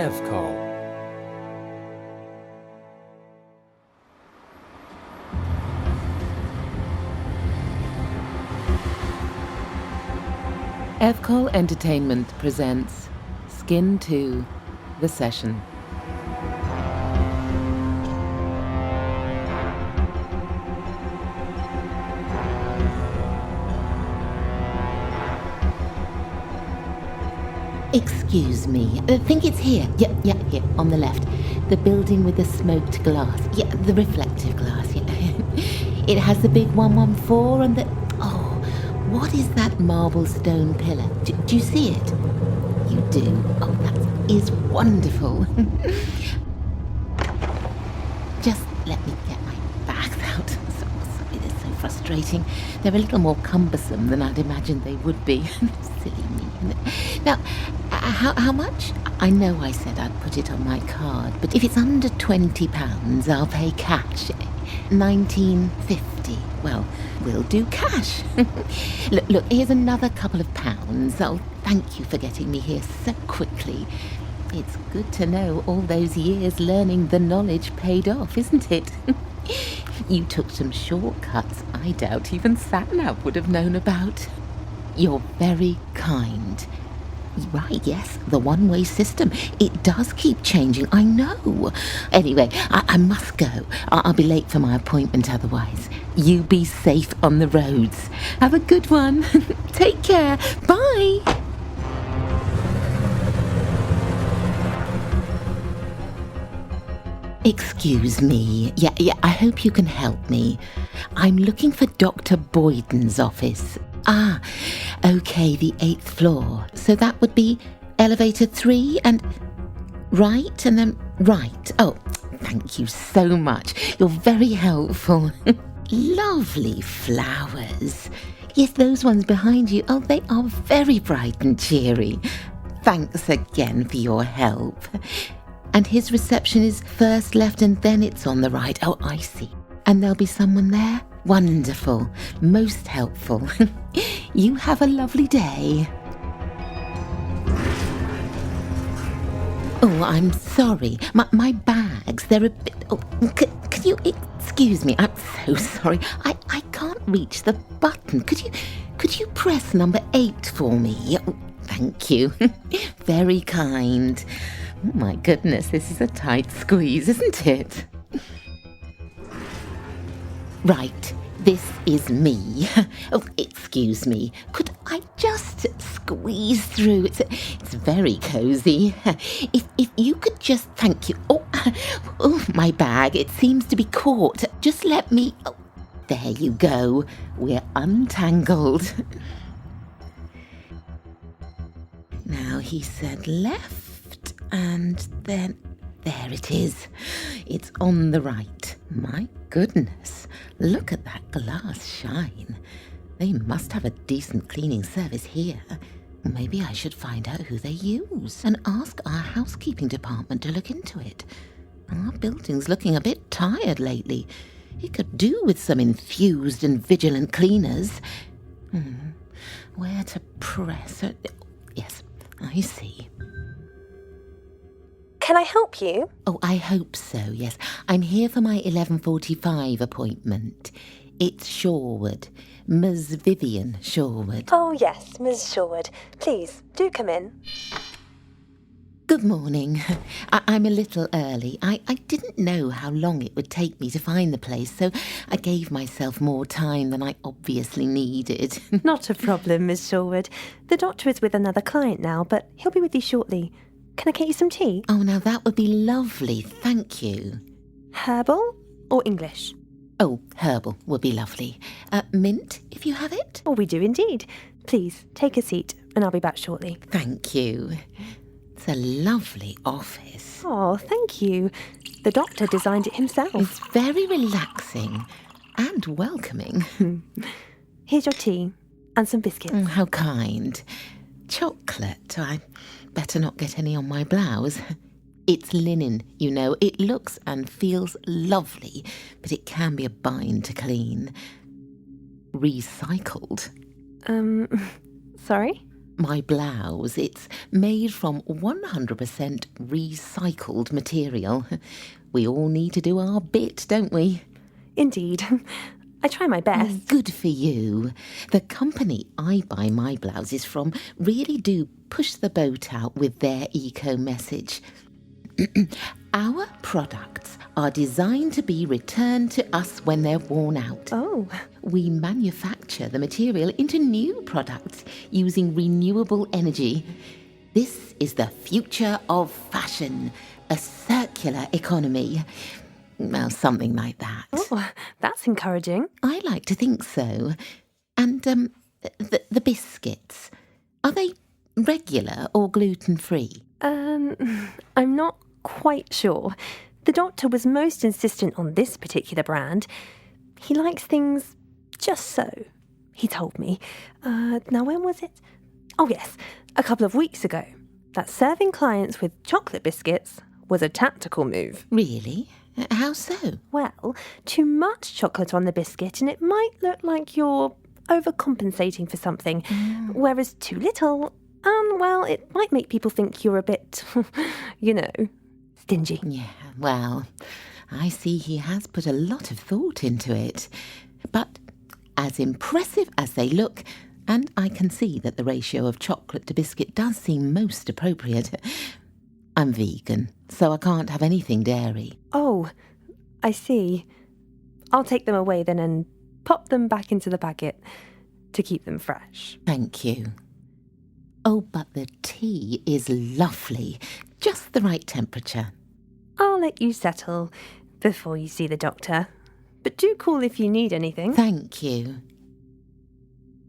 Evcol. Evcol Entertainment presents Skin 2, The Session. Excuse me, I think it's here. Yeah, here, on the left. The building with the smoked glass. Yeah, the reflective glass, yeah. It has the big 114 and the... Oh, what is that marble stone pillar? Do you see it? You do? Oh, that is wonderful. Just let me get my bags out. Sorry, they're so frustrating. They're a little more cumbersome than I'd imagined they would be. Silly me. Now, how much? I know I said I'd put it on my card, but if it's under £20, I'll pay cash. 19.50. Well, we'll do cash. Look, here's another couple of pounds. Oh, thank you for getting me here so quickly. It's good to know all those years learning the knowledge paid off, isn't it? You took some shortcuts I doubt even Satnav would have known about. You're very kind. Right, yes, the one-way system. It does keep changing, I know. Anyway, I must go. I'll be late for my appointment otherwise. You be safe on the roads. Have a good one. Take care. Bye. Excuse me. Yeah, I hope you can help me. I'm looking for Dr. Boyden's office. Ah, okay, the 8th floor. So that would be elevator 3 and right and then right. Oh, thank you so much. You're very helpful. Lovely flowers. Yes, those ones behind you. Oh, they are very bright and cheery. Thanks again for your help. And his reception is first left and then it's on the right. Oh, I see. And there'll be someone there? Wonderful. Most helpful. You have a lovely day. Oh, I'm sorry. My bags, they're a bit... Oh, can you excuse me? I'm so sorry. I can't reach the button. Could you press number 8 for me? Oh, thank you. Very kind. Oh, my goodness, this is a tight squeeze, isn't it? Right, this is me. Oh, excuse me. Could I just squeeze through? It's very cosy. If you could just... Thank you. Oh, my bag. It seems to be caught. Just let me... Oh, there you go. We're untangled. Now, he said left, and then... There it is. It's on the right. My goodness, look at that glass shine. They must have a decent cleaning service here. Maybe I should find out who they use and ask our housekeeping department to look into it. Our building's looking a bit tired lately. It could do with some infused and vigilant cleaners. Where to press? Yes, I see. Can I help you? Oh, I hope so, yes. I'm here for my 11:45 appointment. It's Shorewood, Ms. Vivian Shorewood. Oh, yes, Ms. Shorewood. Please, do come in. Good morning. I'm a little early. I didn't know how long it would take me to find the place, so I gave myself more time than I obviously needed. Not a problem, Ms. Shorewood. The doctor is with another client now, but he'll be with you shortly. Can I get you some tea? Oh, now that would be lovely, thank you. Herbal or English? Oh, herbal would be lovely. Mint, if you have it? Oh, we do indeed. Please, take a seat and I'll be back shortly. Thank you. It's a lovely office. Oh, thank you. The doctor designed it himself. It's very relaxing and welcoming. Here's your tea and some biscuits. Oh, how kind. Chocolate. I better not get any on my blouse. It's linen, you know. It looks and feels lovely, but it can be a bind to clean. Recycled. Sorry? My blouse, it's made from 100% recycled material. We all need to do our bit, don't we? Indeed. I try my best. Good for you. The company I buy my blouses from really do push the boat out with their eco message. Our products are designed to be returned to us when they're worn out. Oh. We manufacture the material into new products using renewable energy. This is the future of fashion, a circular economy. Well, something like that. Oh, that's encouraging. I like to think so. And the biscuits, are they regular or gluten-free? I'm not quite sure. The doctor was most insistent on this particular brand. He likes things just so, he told me. Now, when was it? Oh, yes, a couple of weeks ago. That serving clients with chocolate biscuits was a tactical move. Really? How so? Well, too much chocolate on the biscuit and it might look like you're overcompensating for something, whereas too little, well, it might make people think you're a bit, stingy. Yeah, well, I see he has put a lot of thought into it. But as impressive as they look, and I can see that the ratio of chocolate to biscuit does seem most appropriate, I'm vegan, so I can't have anything dairy. Oh, I see. I'll take them away then and pop them back into the packet to keep them fresh. Thank you. Oh, but the tea is lovely. Just the right temperature. I'll let you settle before you see the doctor. But do call if you need anything. Thank you.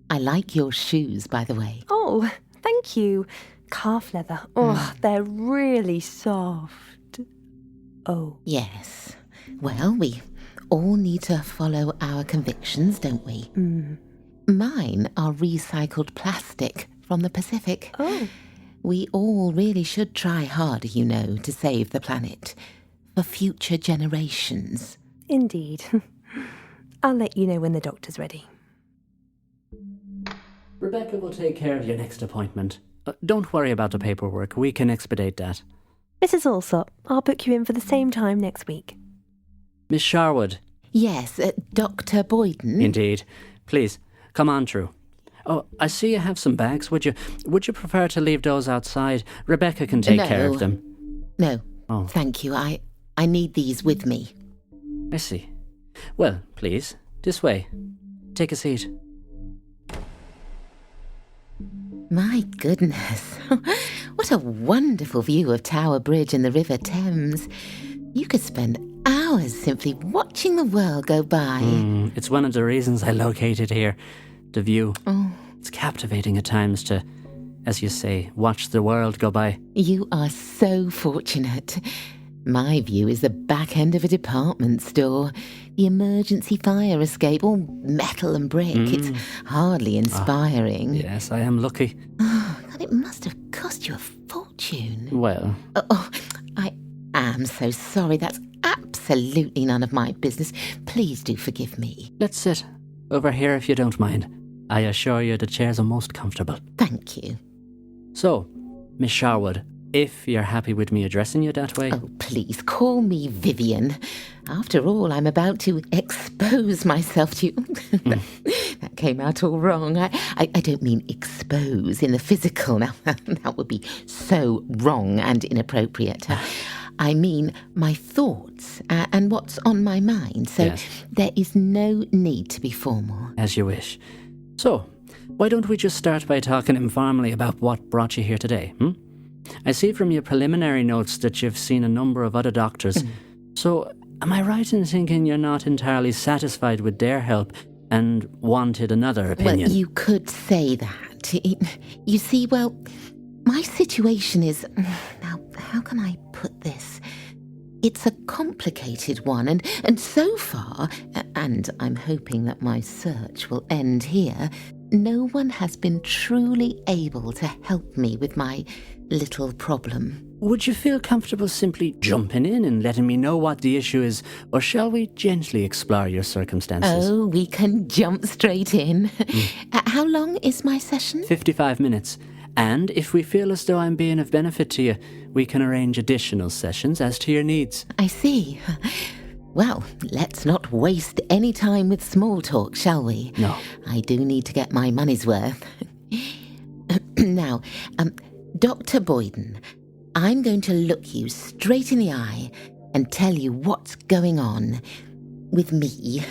I like your shoes, by the way. Oh, thank you. Calf leather. Oh, they're really soft. Oh. Yes. Well, we all need to follow our convictions, don't we? Mine are recycled plastic from the Pacific. Oh. We all really should try harder, to save the planet. For future generations. Indeed. I'll let you know when the doctor's ready. Rebecca will take care of your next appointment. Don't worry about the paperwork. We can expedite that. Mrs. Alsop, I'll book you in for the same time next week. Miss Shorewood. Yes, Dr. Boyden. Indeed. Please, come on through. Oh, I see you have some bags. Would you prefer to leave those outside? Rebecca can take care of them. No, Oh. thank you. I need these with me. I see. Well, please, this way. Take a seat. My goodness. What a wonderful view of Tower Bridge and the River Thames. You could spend hours simply watching the world go by. It's one of the reasons I located here. The view. Oh. It's captivating at times to, as you say, watch the world go by. You are so fortunate. My view is the back end of a department store. The emergency fire escape, all metal and brick. It's hardly inspiring. Yes, I am lucky. Oh, God, it must have cost you a fortune. Well, Oh, I am so sorry. That's absolutely none of my business. Please do forgive me. let's sit over here if you don't mind. I assure you the chairs are most comfortable. Thank you. So, Miss Shorewood, if you're happy with me addressing you that way. Oh, please call me Vivian. After all, I'm about to expose myself to you. That came out all wrong. I don't mean expose in the physical. Now, that would be so wrong and inappropriate. I mean my thoughts and what's on my mind. So Yes. there is no need to be formal. As you wish. So, why don't we just start by talking informally about what brought you here today, I see from your preliminary notes that you've seen a number of other doctors. So, am I right in thinking you're not entirely satisfied with their help and wanted another opinion? Well, you could say that. You see, my situation is... Now, how can I put this? It's a complicated one, and so far, and I'm hoping that my search will end here, no one has been truly able to help me with my little problem. Would you feel comfortable simply jumping in and letting me know what the issue is, or shall we gently explore your circumstances? Oh, we can jump straight in. How long is my session? 55 minutes. And if we feel as though I'm being of benefit to you, we can arrange additional sessions as to your needs. I see. Well, let's not waste any time with small talk, shall we? No. I do need to get my money's worth. Now, Dr. Boyden, I'm going to look you straight in the eye and tell you what's going on with me.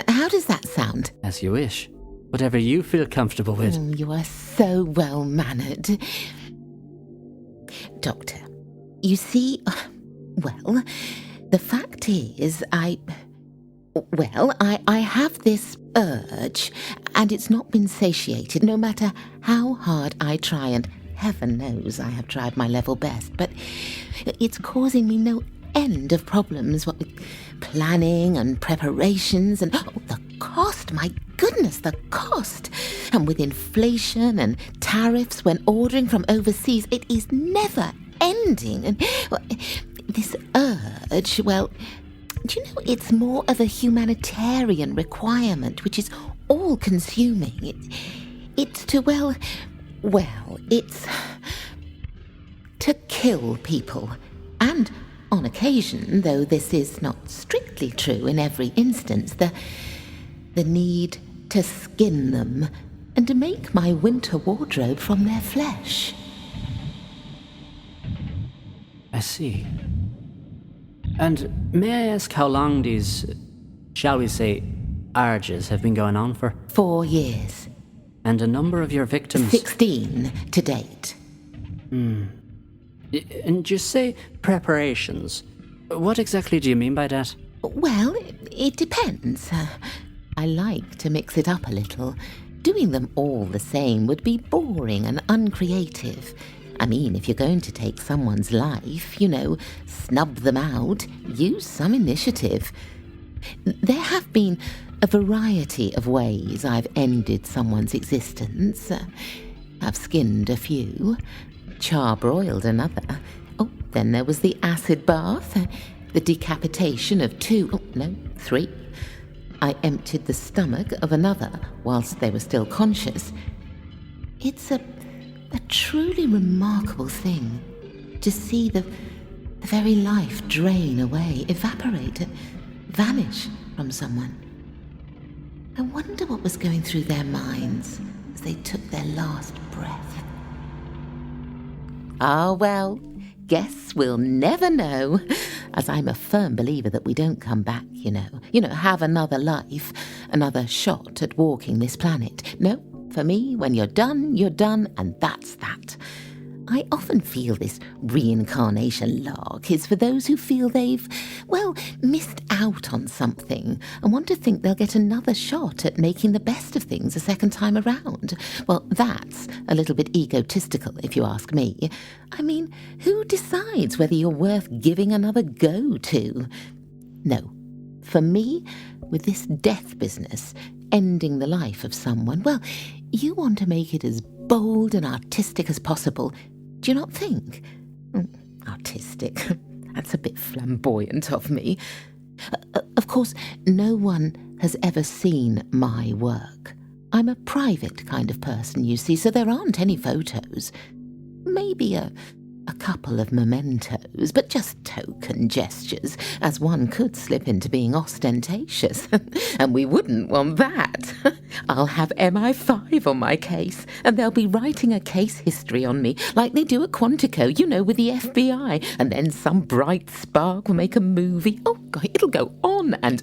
How does that sound? As you wish. Whatever you feel comfortable with. You are so well-mannered. Doctor, you see, well, the fact is, I have this urge, and it's not been satiated, no matter how hard I try, and heaven knows I have tried my level best, but it's causing me no end of problems, what with planning and preparations, and the cost, my goodness, the cost. And with inflation and tariffs when ordering from overseas, it is never ending. And this urge, well, do you know, it's more of a humanitarian requirement, which is all-consuming. It's to, it's to kill people. And on occasion, though this is not strictly true in every instance, the need to skin them and to make my winter wardrobe from their flesh. I see. And may I ask how long these, shall we say, urges have been going on for? 4 years. And a number of your victims? 16 to date. And you say preparations. What exactly do you mean by that? Well, it depends. I like to mix it up a little. Doing them all the same would be boring and uncreative. I mean, if you're going to take someone's life, snub them out, use some initiative. There have been a variety of ways I've ended someone's existence. I've skinned a few, charbroiled another. Then there was the acid bath, the decapitation of 3. I emptied the stomach of another whilst they were still conscious. It's a truly remarkable thing to see the very life drain away, evaporate, vanish from someone. I wonder what was going through their minds as they took their last breath. Well, guess we'll never know, as I'm a firm believer that we don't come back, have another life, another shot at walking this planet. No, for me, when you're done, and that's that. I often feel this reincarnation lark is for those who feel they've, missed out on something and want to think they'll get another shot at making the best of things a second time around. Well, that's a little bit egotistical, if you ask me. I mean, who decides whether you're worth giving another go to? No. For me, with this death business, ending the life of someone, you want to make it as bold and artistic as possible. Do you not think? Artistic. That's a bit flamboyant of me. Of course, no one has ever seen my work. I'm a private kind of person, you see, so there aren't any photos. Maybe a couple of mementos, but just token gestures, as one could slip into being ostentatious. And we wouldn't want that. I'll have MI5 on my case, and they'll be writing a case history on me, like they do at Quantico, with the FBI, and then some bright spark will make a movie. Oh, God, it'll go on, and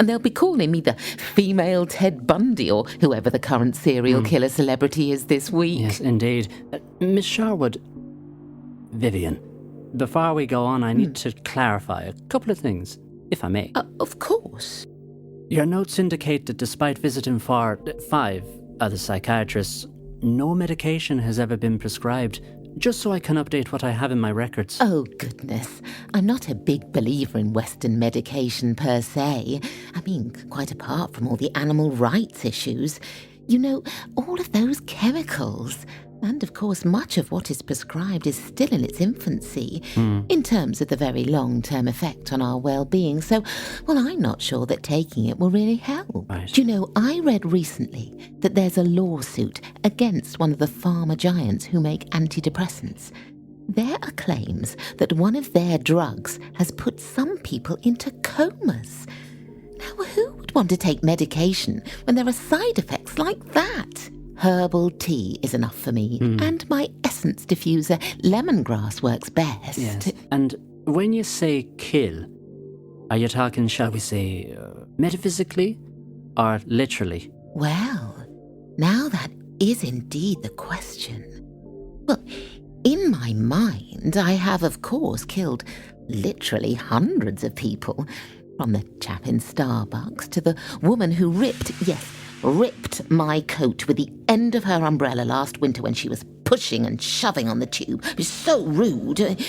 they'll be calling me the female Ted Bundy, or whoever the current serial killer celebrity is this week. Yes, indeed. Miss Shorewood, Vivian, before we go on, I need to clarify a couple of things, if I may. Of course. Your notes indicate that despite visiting 5 other psychiatrists, no medication has ever been prescribed, just so I can update what I have in my records. Oh, goodness. I'm not a big believer in Western medication per se. I mean, quite apart from all the animal rights issues. All of those chemicals. And of course, much of what is prescribed is still in its infancy in terms of the very long-term effect on our well-being. So, well, I'm not sure that taking it will really help. Right. Do you know, I read recently that there's a lawsuit against one of the pharma giants who make antidepressants. There are claims that one of their drugs has put some people into comas. Now, who would want to take medication when there are side effects like that? Herbal tea is enough for me, and my essence diffuser, lemongrass, works best. Yes. And when you say kill, are you talking, shall we say, metaphysically or literally? Well, now that is indeed the question. Well, in my mind, I have, of course, killed literally hundreds of people, from the chap in Starbucks to the woman who ripped my coat with the end of her umbrella last winter when she was pushing and shoving on the tube. It was so rude.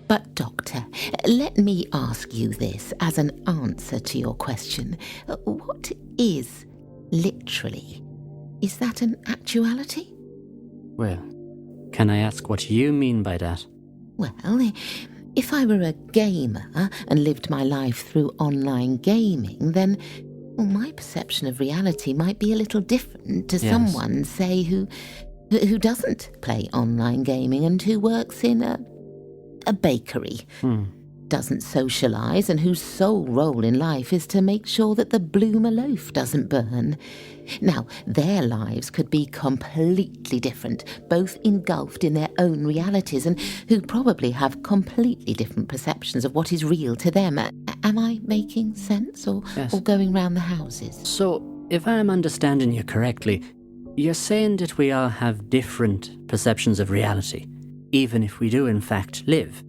But, Doctor, let me ask you this as an answer to your question. What is literally? Is that an actuality? Well, can I ask what you mean by that? Well, if I were a gamer and lived my life through online gaming, then my perception of reality might be a little different to someone, say, who doesn't play online gaming and who works in a bakery, doesn't socialise, and whose sole role in life is to make sure that the bloomer loaf doesn't burn. Now, their lives could be completely different, both engulfed in their own realities, and who probably have completely different perceptions of what is real to them. Am I making sense, or going round the houses? So, if I am understanding you correctly, you're saying that we all have different perceptions of reality, even if we do in fact live.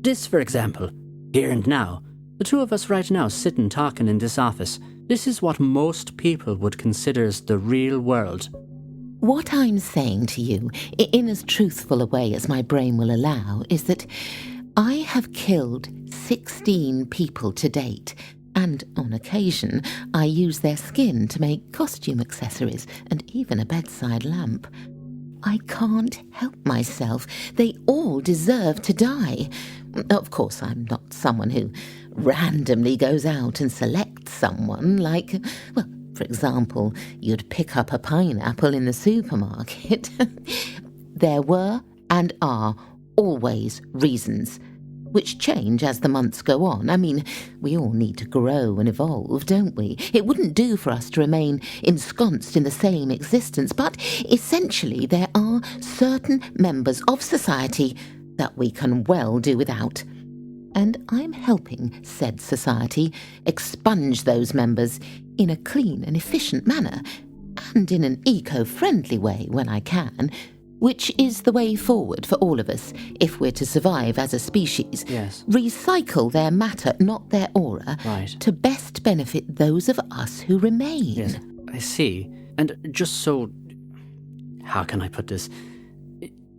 This, for example, here and now, the two of us right now sitting talking in this office, this is what most people would consider as the real world. What I'm saying to you, in as truthful a way as my brain will allow, is that I have killed 16 people to date, and on occasion I use their skin to make costume accessories and even a bedside lamp. I can't help myself. They all deserve to die. Of course, I'm not someone who randomly goes out and selects someone like, well, for example, you'd pick up a pineapple in the supermarket. There were and are always reasons, which change as the months go on. I mean, we all need to grow and evolve, don't we? It wouldn't do for us to remain ensconced in the same existence, but essentially there are certain members of society that we can well do without. And I'm helping said society expunge those members in a clean and efficient manner, and in an eco-friendly way when I can, which is the way forward for all of us if we're to survive as a species. Yes. Recycle their matter, not their aura, Right. to best benefit those of us who remain. Yes, I see. And just so... how can I put this?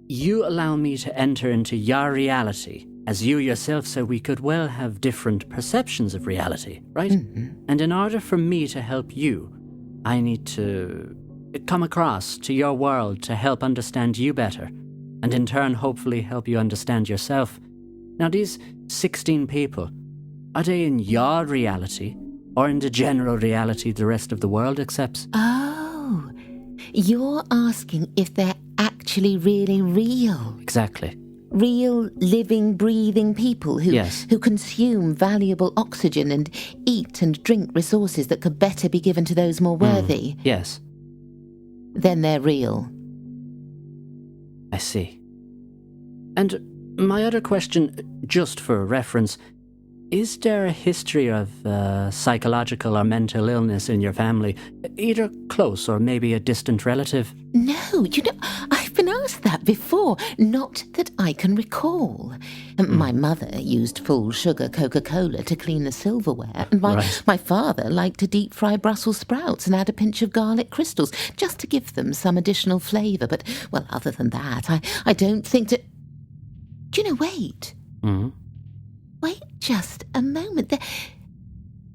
You allow me to enter into your reality. As you yourself said, we could well have different perceptions of reality, right? Mm-hmm. And in order for me to help you, I need to come across to your world to help understand you better, and in turn hopefully help you understand yourself. Now these 16 people, are they in your reality, or in the general reality the rest of the world accepts? Oh, you're asking if they're actually really real. Exactly. Real, living, breathing people who consume valuable oxygen and eat and drink resources that could better be given to those more worthy. Yes. Then they're real. I see. And my other question, just for reference, is there a history of psychological or mental illness in your family, either close or maybe a distant relative? No, I've been asked that before, not that I can recall. My mother used full sugar Coca-Cola to clean the silverware, and my father liked to deep fry Brussels sprouts and add a pinch of garlic crystals, just to give them some additional flavour. But, well, other than that, I don't think that... wait. Mm-hmm. Wait just a moment.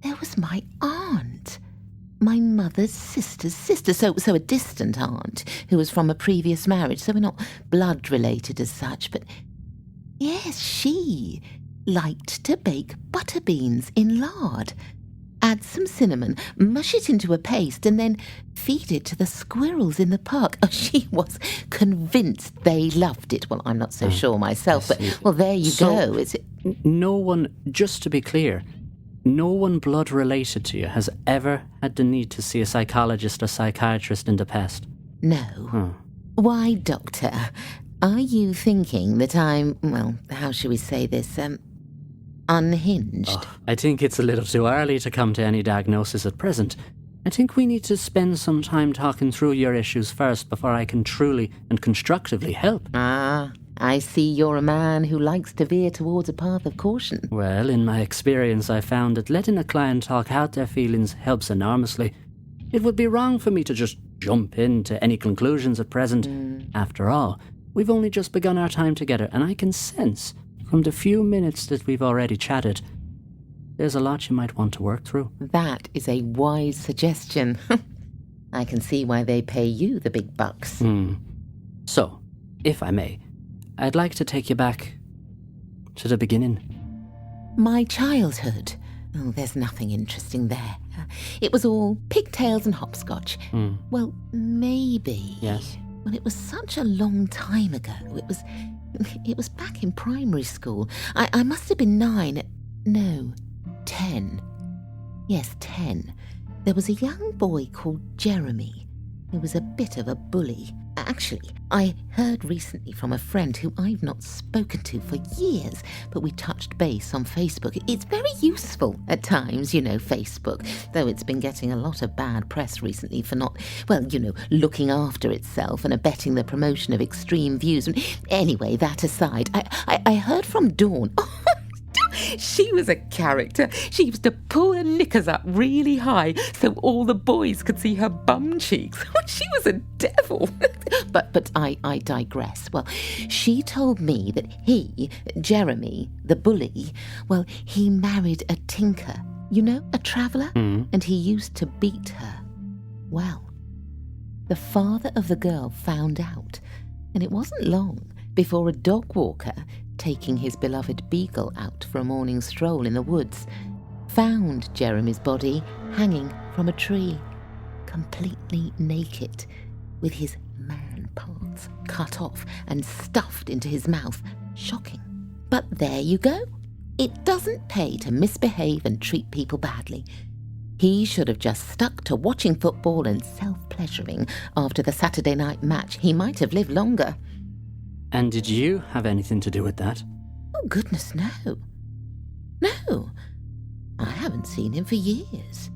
There was my aunt. My mother's sister's sister, so a distant aunt who was from a previous marriage, so we're not blood-related as such, but yes, she liked to bake butter beans in lard, add some cinnamon, mush it into a paste, and then feed it to the squirrels in the park. Oh, she was convinced they loved it. Well, I'm not so sure myself, but, well, there you go. No one, just to be clear, no one blood-related to you has ever had the need to see a psychologist or psychiatrist in the past? No. Why, Doctor, are you thinking that I'm, well, how shall we say this, unhinged? I think it's a little too early to come to any diagnosis at present. I think we need to spend some time talking through your issues first before I can truly and constructively help. I see you're a man who likes to veer towards a path of caution. Well, in my experience, I found that letting a client talk out their feelings helps enormously. It would be wrong for me to just jump into any conclusions at present. After all, we've only just begun our time together, and I can sense, from the few minutes that we've already chatted, there's a lot you might want to work through. That is a wise suggestion. I can see why they pay you the big bucks. So, if I may, I'd like to take you back to the beginning. My childhood. Oh, there's nothing interesting there. It was all pigtails and hopscotch. Well, maybe. Yes. Well, it was such a long time ago. It was back in primary school. I must have been 9. No, 10. Yes, 10. There was a young boy called Jeremy who was a bit of a bully. Actually, I heard recently from a friend who I've not spoken to for years, but we touched base on Facebook. It's very useful at times, Facebook, though it's been getting a lot of bad press recently for not, looking after itself and abetting the promotion of extreme views. Anyway, that aside, I heard from Dawn. She was a character. She used to pull her knickers up really high so all the boys could see her bum cheeks. She was a devil. But I digress. Well, she told me that he, Jeremy, the bully, well, he married a tinker, a traveller, and he used to beat her. Well, the father of the girl found out, and it wasn't long before a dog walker, taking his beloved beagle out for a morning stroll in the woods, found Jeremy's body hanging from a tree, completely naked, with his man parts cut off and stuffed into his mouth. Shocking. But there you go. It doesn't pay to misbehave and treat people badly. He should have just stuck to watching football and self-pleasuring. After the Saturday night match, he might have lived longer. And did you have anything to do with that? Oh, goodness, no. No. I haven't seen him for years.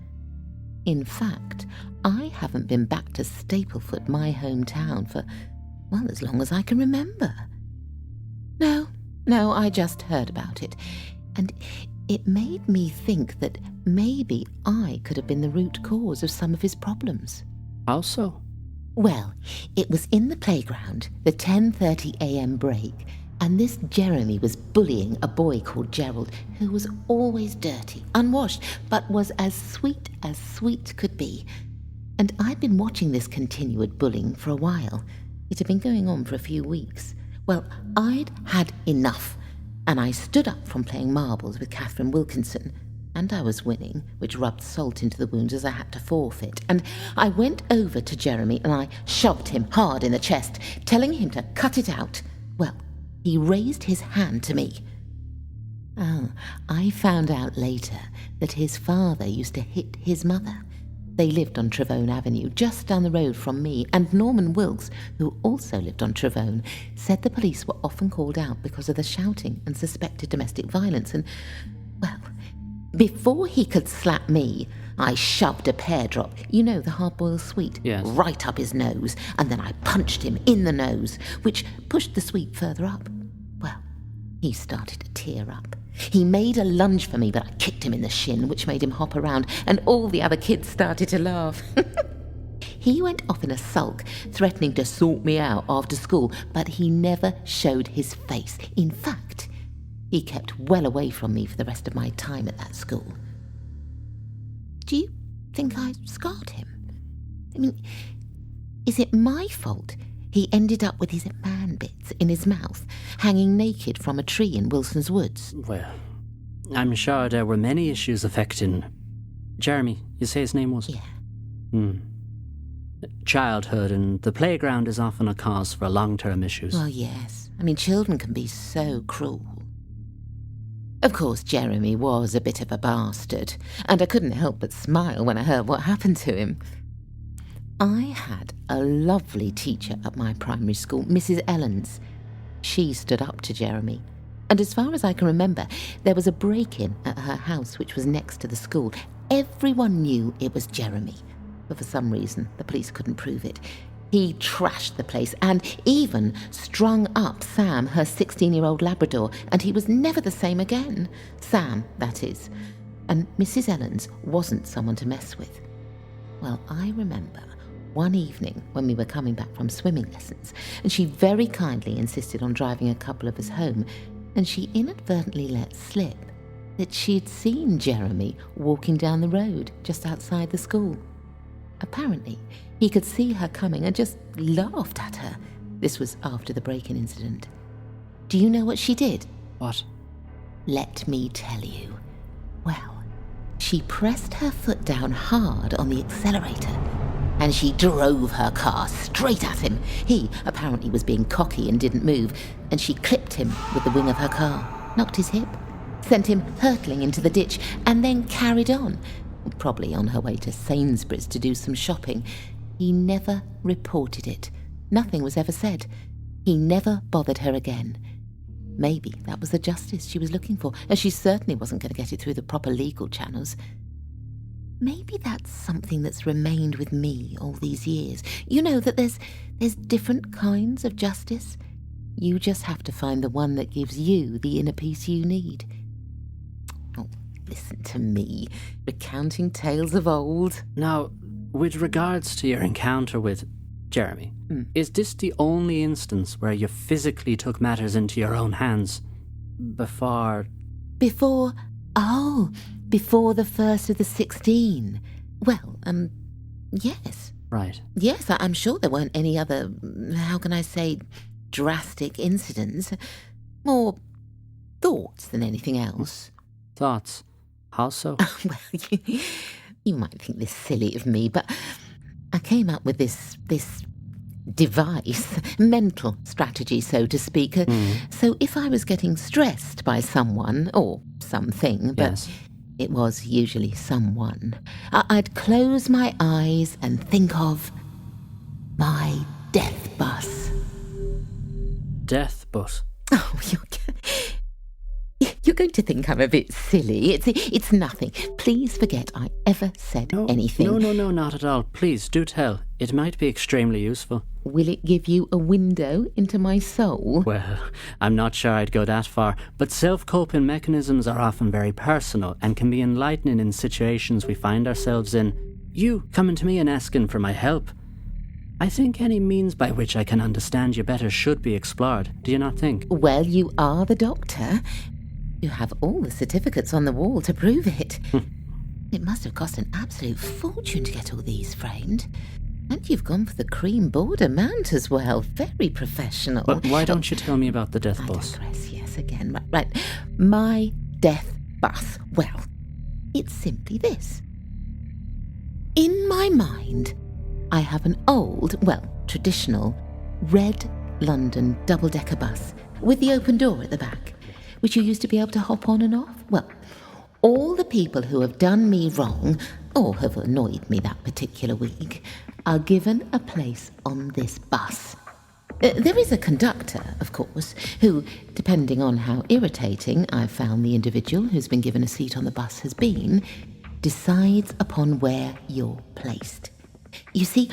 In fact, I haven't been back to Staplefoot, my hometown, for, well, as long as I can remember. No, I just heard about it. And it made me think that maybe I could have been the root cause of some of his problems. How so? Well, it was in the playground, the 10:30 a.m. break, and this Jeremy was bullying a boy called Gerald, who was always dirty, unwashed, but was as sweet could be. And I'd been watching this continued bullying for a while. It had been going on for a few weeks. Well, I'd had enough, and I stood up from playing marbles with Catherine Wilkinson, and I was winning, which rubbed salt into the wounds as I had to forfeit. And I went over to Jeremy and I shoved him hard in the chest, telling him to cut it out. Well, he raised his hand to me. I found out later that his father used to hit his mother. They lived on Trevone Avenue, just down the road from me, and Norman Wilkes, who also lived on Trevone, said the police were often called out because of the shouting and suspected domestic violence. And, well, before he could slap me, I shoved a pear drop, the hard-boiled sweet, yes, right up his nose, and then I punched him in the nose, which pushed the sweet further up. Well, he started to tear up. He made a lunge for me, but I kicked him in the shin, which made him hop around, and all the other kids started to laugh. He went off in a sulk, threatening to sort me out after school, but he never showed his face. In fact, he kept well away from me for the rest of my time at that school. Do think I scarred him. I mean, is it my fault he ended up with his man bits in his mouth, hanging naked from a tree in Wilson's Woods? Well, I'm sure there were many issues affecting... Jeremy, you say his name was? Yeah. Childhood and the playground is often a cause for long-term issues. Well, yes. I mean, children can be so cruel. Of course, Jeremy was a bit of a bastard, and I couldn't help but smile when I heard what happened to him. I had a lovely teacher at my primary school, Mrs. Ellens. She stood up to Jeremy, and as far as I can remember, there was a break-in at her house which was next to the school. Everyone knew it was Jeremy, but for some reason the police couldn't prove it. He trashed the place and even strung up Sam, her 16-year-old Labrador, and he was never the same again. Sam, that is. And Mrs. Ellens wasn't someone to mess with. Well, I remember one evening when we were coming back from swimming lessons, and she very kindly insisted on driving a couple of us home, and she inadvertently let slip that she'd seen Jeremy walking down the road just outside the school. Apparently, he could see her coming and just laughed at her. This was after the break-in incident. Do you know what she did? What? Let me tell you. Well, she pressed her foot down hard on the accelerator, and she drove her car straight at him. He apparently was being cocky and didn't move, and she clipped him with the wing of her car, knocked his hip, sent him hurtling into the ditch, and then carried on. Probably on her way to Sainsbury's to do some shopping. He never reported it. Nothing was ever said. He never bothered her again. Maybe that was the justice she was looking for, as she certainly wasn't going to get it through the proper legal channels. Maybe that's something that's remained with me all these years. You know, that there's different kinds of justice. You just have to find the one that gives you the inner peace you need. Oh, listen to me, recounting tales of old. Now, with regards to your encounter with Jeremy, is this the only instance where you physically took matters into your own hands before... Before the first of the 16. Well, yes. Right. Yes, I'm sure there weren't any other, how can I say, drastic incidents. More thoughts than anything else. Thoughts? How so? Well, you might think this silly of me, but I came up with this device, mental strategy, so to speak. So if I was getting stressed by someone, or something, but yes. It was usually someone, I'd close my eyes and think of my death bus. Death bus? Oh, you're going to think I'm a bit silly. It's nothing. Please forget I ever said anything. No, not at all. Please, do tell. It might be extremely useful. Will it give you a window into my soul? Well, I'm not sure I'd go that far, but self-coping mechanisms are often very personal and can be enlightening in situations we find ourselves in. You coming to me and asking for my help. I think any means by which I can understand you better should be explored. Do you not think? Well, you are the doctor. You have all the certificates on the wall to prove it. It must have cost an absolute fortune to get all these framed. And you've gone for the cream border mount as well. Very professional. But why don't you tell me about the death bus? I digress, yes, again. Right. My death bus. Well, it's simply this. In my mind, I have an old, traditional, red London double-decker bus with the open door at the back, which you used to be able to hop on and off. Well, all the people who have done me wrong, or have annoyed me that particular week, are given a place on this bus. There is a conductor, of course, who, depending on how irritating I've found the individual who's been given a seat on the bus has been, decides upon where you're placed. You see,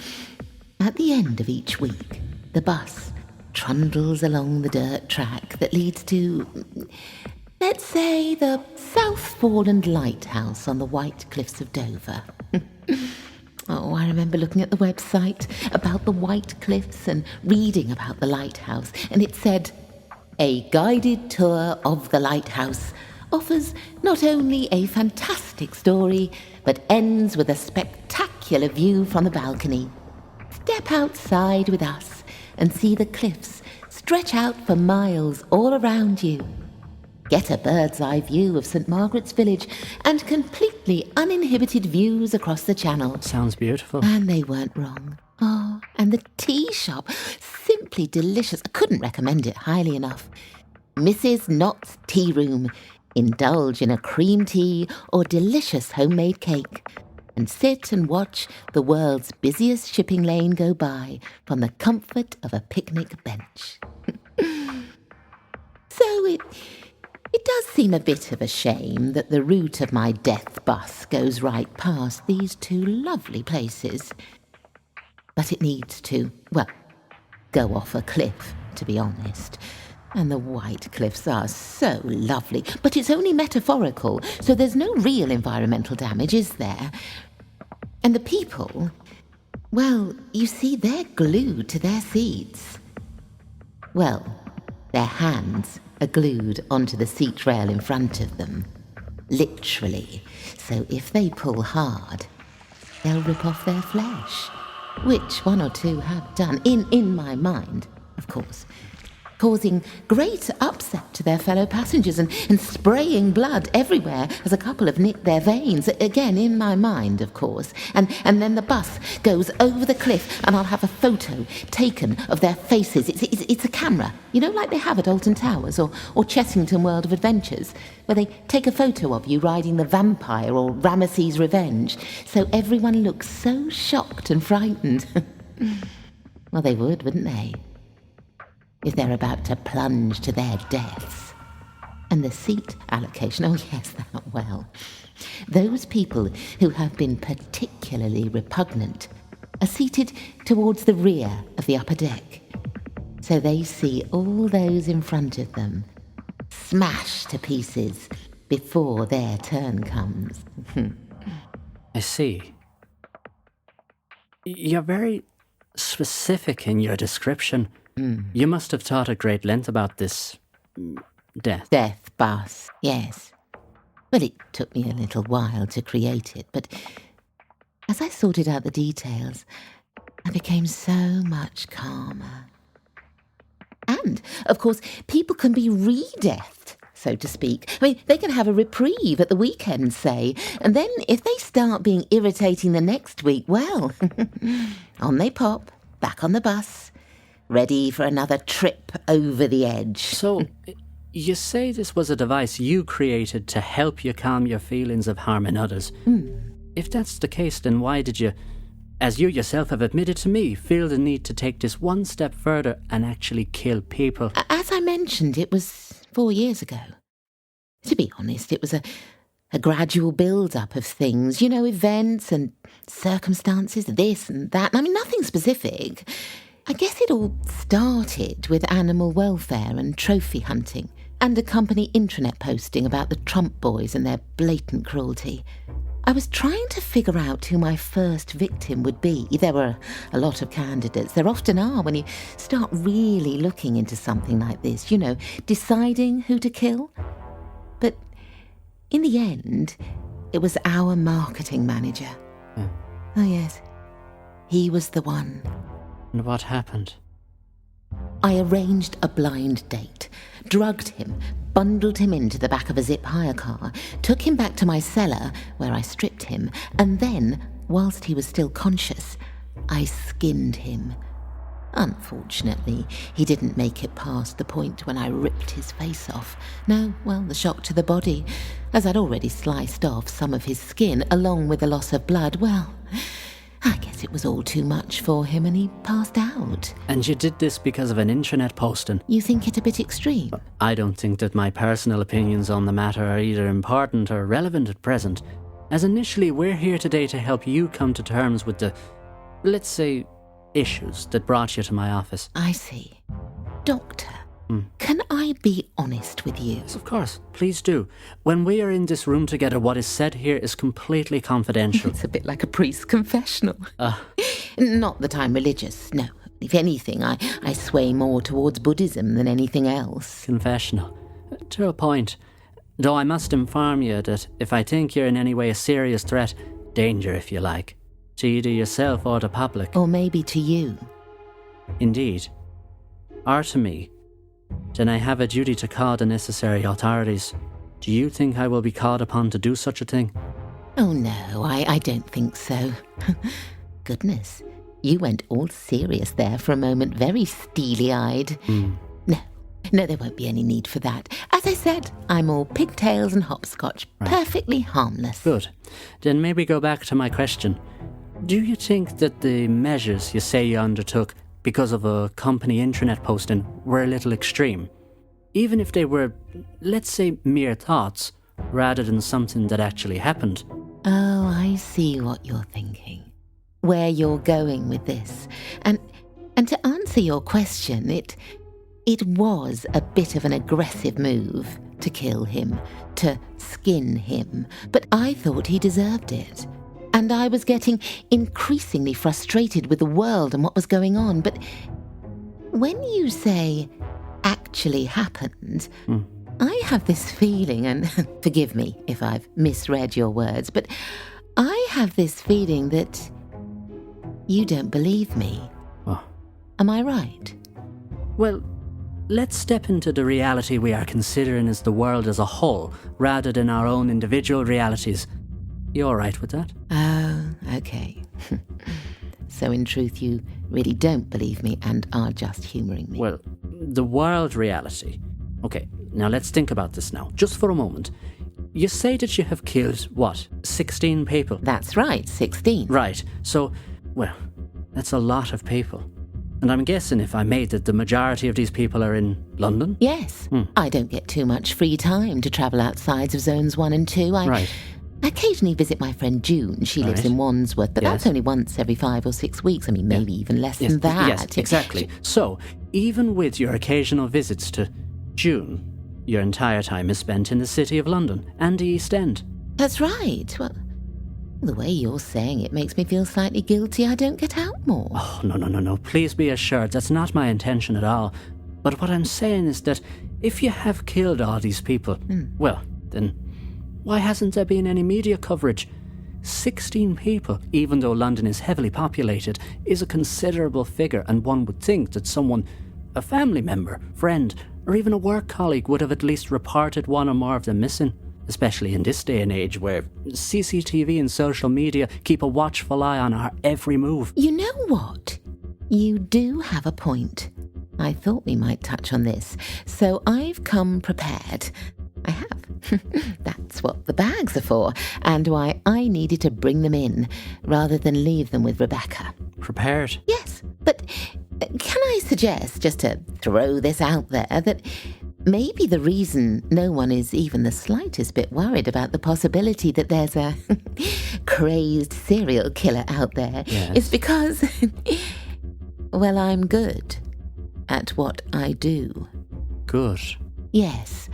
at the end of each week, the bus trundles along the dirt track that leads to, let's say, the South Foreland Lighthouse on the White Cliffs of Dover. Oh, I remember looking at the website about the White Cliffs and reading about the lighthouse, and it said, "A guided tour of the lighthouse offers not only a fantastic story, but ends with a spectacular view from the balcony. Step outside with us and see the cliffs stretch out for miles all around you. Get a bird's eye view of St. Margaret's Village and completely uninhibited views across the Channel. Sounds beautiful. And they weren't wrong. Oh, and the tea shop, simply delicious. I couldn't recommend it highly enough. Mrs. Knott's Tea Room. Indulge in a cream tea or delicious homemade cake and sit and watch the world's busiest shipping lane go by from the comfort of a picnic bench. So it does seem a bit of a shame that the route of my death bus goes right past these two lovely places. But it needs to, well, go off a cliff, to be honest. And the white cliffs are so lovely, but it's only metaphorical, so there's no real environmental damage, is there? And the people, well, you see, they're glued to their seats. Well, their hands are glued onto the seat rail in front of them. Literally. So if they pull hard, they'll rip off their flesh. Which one or two have done, in my mind, of course. Causing great upset to their fellow passengers and spraying blood everywhere as a couple have nicked their veins, again in my mind, of course. And then the bus goes over the cliff and I'll have a photo taken of their faces. It's a camera, you know, like they have at Alton Towers or Chessington World of Adventures, where they take a photo of you riding the Vampire or Ramesses' Revenge, so everyone looks so shocked and frightened. Well, they would, wouldn't they? If they're about to plunge to their deaths. And the seat allocation, oh yes, that well. Those people who have been particularly repugnant are seated towards the rear of the upper deck, so they see all those in front of them smashed to pieces before their turn comes. I see. You're very specific in your description. You must have thought at great length about this death. Death bus, yes. Well, it took me a little while to create it, but as I sorted out the details, I became so much calmer. And, of course, people can be re-deathed, so to speak. I mean, they can have a reprieve at the weekend, say, and then if they start being irritating the next week, well, on they pop, back on the bus, ready for another trip over the edge. So, you say this was a device you created to help you calm your feelings of harming others. If that's the case, then why did you, as you yourself have admitted to me, feel the need to take this one step further and actually kill people? As I mentioned, it was 4 years ago. To be honest, it was a gradual build-up of things, you know, events and circumstances, this and that. I mean, nothing specific. I guess it all started with animal welfare and trophy hunting, and a company intranet posting about the Trump boys and their blatant cruelty. I was trying to figure out who my first victim would be. There were a lot of candidates. There often are when you start really looking into something like this, you know, deciding who to kill. But in the end, it was our marketing manager. Oh yes, he was the one. And what happened? I arranged a blind date, drugged him, bundled him into the back of a zip hire car, took him back to my cellar where I stripped him, and then, whilst he was still conscious, I skinned him. Unfortunately, he didn't make it past the point when I ripped his face off. No, well, the shock to the body, as I'd already sliced off some of his skin along with the loss of blood, well, I guess it was all too much for him and he passed out. And you did this because of an intranet posting? You think it a bit extreme? I don't think that my personal opinions on the matter are either important or relevant at present, as initially we're here today to help you come to terms with the, let's say, issues that brought you to my office. I see. Doctor, can I be honest with you? Yes, of course. Please do. When we are in this room together, what is said here is completely confidential. It's a bit like a priest's confessional. Not that I'm religious, no. If anything, I sway more towards Buddhism than anything else. Confessional. To a point. Though I must inform you that if I think you're in any way a serious threat, danger if you like, to either yourself or the public. Or maybe to you. Indeed. Or to me. Then I have a duty to call the necessary authorities. Do you think I will be called upon to do such a thing? Oh no, I don't think so. Goodness, you went all serious there for a moment, very steely-eyed. No, there won't be any need for that. As I said, I'm all pigtails and hopscotch, Right. perfectly harmless. Good. Then maybe go back to my question. Do you think that the measures you say you undertook because of a company intranet posting were a little extreme? Even if they were, let's say, mere thoughts, rather than something that actually happened. Oh, I see what you're thinking. Where you're going with this. And to answer your question, it was a bit of an aggressive move to kill him, to skin him, but I thought he deserved it. And I was getting increasingly frustrated with the world and what was going on. But when you say actually happened, I have this feeling, and forgive me if I've misread your words, but I have this feeling that you don't believe me. Oh. Am I right? Well, let's step into the reality we are considering as the world as a whole, rather than our own individual realities. You all right with that? Oh, okay. So in truth, you really don't believe me and are just humouring me. Well, the world reality. Okay, now let's think about this now, just for a moment. You say that you have killed, what, 16 people? That's right, 16. Right, so, well, that's a lot of people. And I'm guessing, if I made that, the majority of these people are in London? Yes. I don't get too much free time to travel outside of zones 1 and 2. Right. I occasionally visit my friend June. She lives Right. in Wandsworth, but Yes. that's only once every 5 or 6 weeks. I mean, maybe even less than that. Yes, exactly. So, even with your occasional visits to June, your entire time is spent in the City of London and the East End. That's right. Well, the way you're saying it makes me feel slightly guilty I don't get out more. Oh, no. Please be assured that's not my intention at all. But what I'm saying is that if you have killed all these people, well, then why hasn't there been any media coverage? 16 people, even though London is heavily populated, is a considerable figure, and one would think that someone, a family member, friend, or even a work colleague would have at least reported one or more of them missing, especially in this day and age where CCTV and social media keep a watchful eye on our every move. You know what? You do have a point. I thought we might touch on this, so I've come prepared. I have. That's what the bags are for, and why I needed to bring them in, rather than leave them with Rebecca. Prepared? Yes, but can I suggest, just to throw this out there, that maybe the reason no one is even the slightest bit worried about the possibility that there's a crazed serial killer out there is because, well, I'm good at what I do. Good. Yes,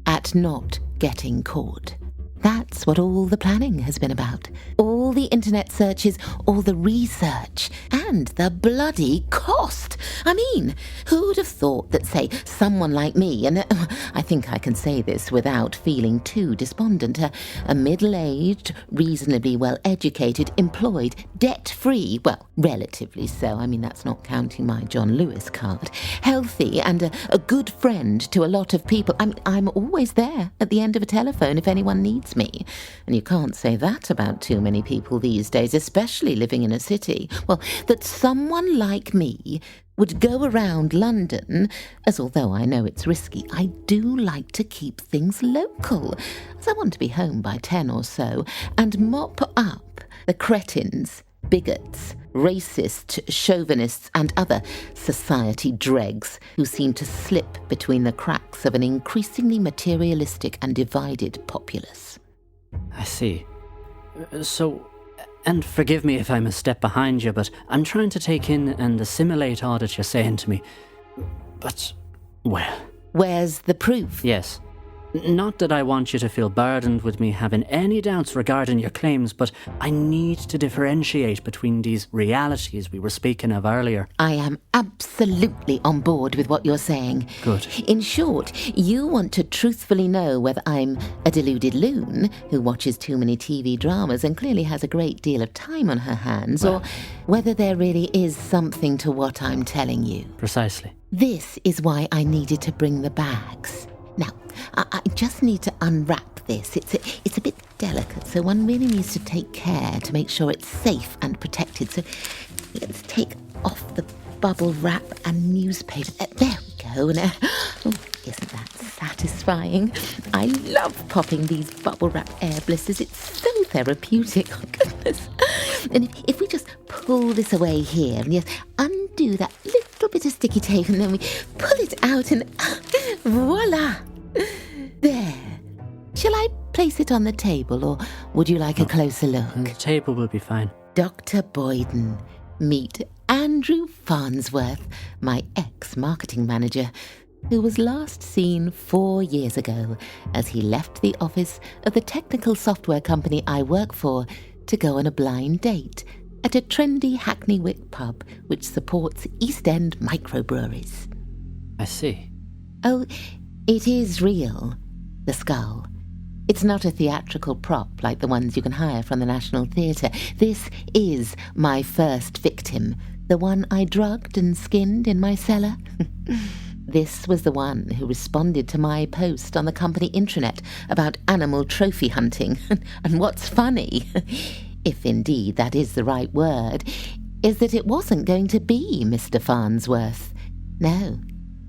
at not getting caught. That's what all the planning has been about. All the internet searches, all the research, and the bloody cost. I mean, who'd have thought that, say, someone like me, and I think I can say this without feeling too despondent, a middle-aged, reasonably well-educated, employed, debt-free, well, relatively so, I mean, that's not counting my John Lewis card, healthy and a good friend to a lot of people. I'm always there at the end of a telephone if anyone needs me. And you can't say that about too many people these days, especially living in a city. Well, that someone like me would go around London, as although I know it's risky, I do like to keep things local, as I want to be home by 10 or so, and mop up the cretins, bigots, racists, chauvinists, and other society dregs who seem to slip between the cracks of an increasingly materialistic and divided populace. I see. So, and forgive me if I'm a step behind you, but I'm trying to take in and assimilate all that you're saying to me. But, well... Where's the proof? Yes. Not that I want you to feel burdened with me having any doubts regarding your claims, but I need to differentiate between these realities we were speaking of earlier. I am absolutely on board with what you're saying. Good. In short, you want to truthfully know whether I'm a deluded loon who watches too many TV dramas and clearly has a great deal of time on her hands, or whether there really is something to what I'm telling you. Precisely. This is why I needed to bring the bags. Now, I just need to unwrap this. It's a bit delicate, so one really needs to take care to make sure it's safe and protected. So let's take off the bubble wrap and newspaper. There we go. And, isn't that satisfying? I love popping these bubble wrap air blisters. It's so therapeutic. Oh, goodness. And if we just pull this away here and yes, undo that little bit of sticky tape and then we pull it out and voila! There. Shall I place it on the table or would you like a closer look? The table will be fine. Dr. Boyden, meet Andrew Farnsworth, my ex-marketing manager, who was last seen 4 years ago as he left the office of the technical software company I work for to go on a blind date at a trendy Hackney Wick pub which supports East End microbreweries. I see. Oh, it is real, the skull. It's not a theatrical prop like the ones you can hire from the National Theatre. This is my first victim, the one I drugged and skinned in my cellar. This was the one who responded to my post on the company intranet about animal trophy hunting. And what's funny, if indeed that is the right word, is that it wasn't going to be Mr. Farnsworth. No,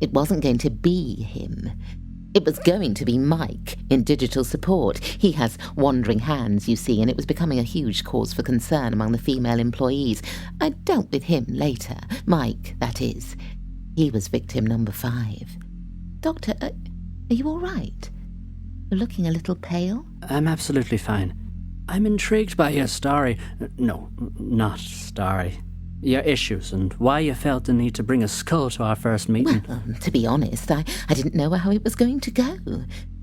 it wasn't going to be him. It was going to be Mike in digital support. He has wandering hands, you see, and it was becoming a huge cause for concern among the female employees. I dealt with him later. Mike, that is. He was victim number 5. Doctor, are you all right? You're looking a little pale. I'm absolutely fine. I'm intrigued by your story. No, not story. Your issues and why you felt the need to bring a skull to our first meeting. Well, to be honest, I didn't know how it was going to go.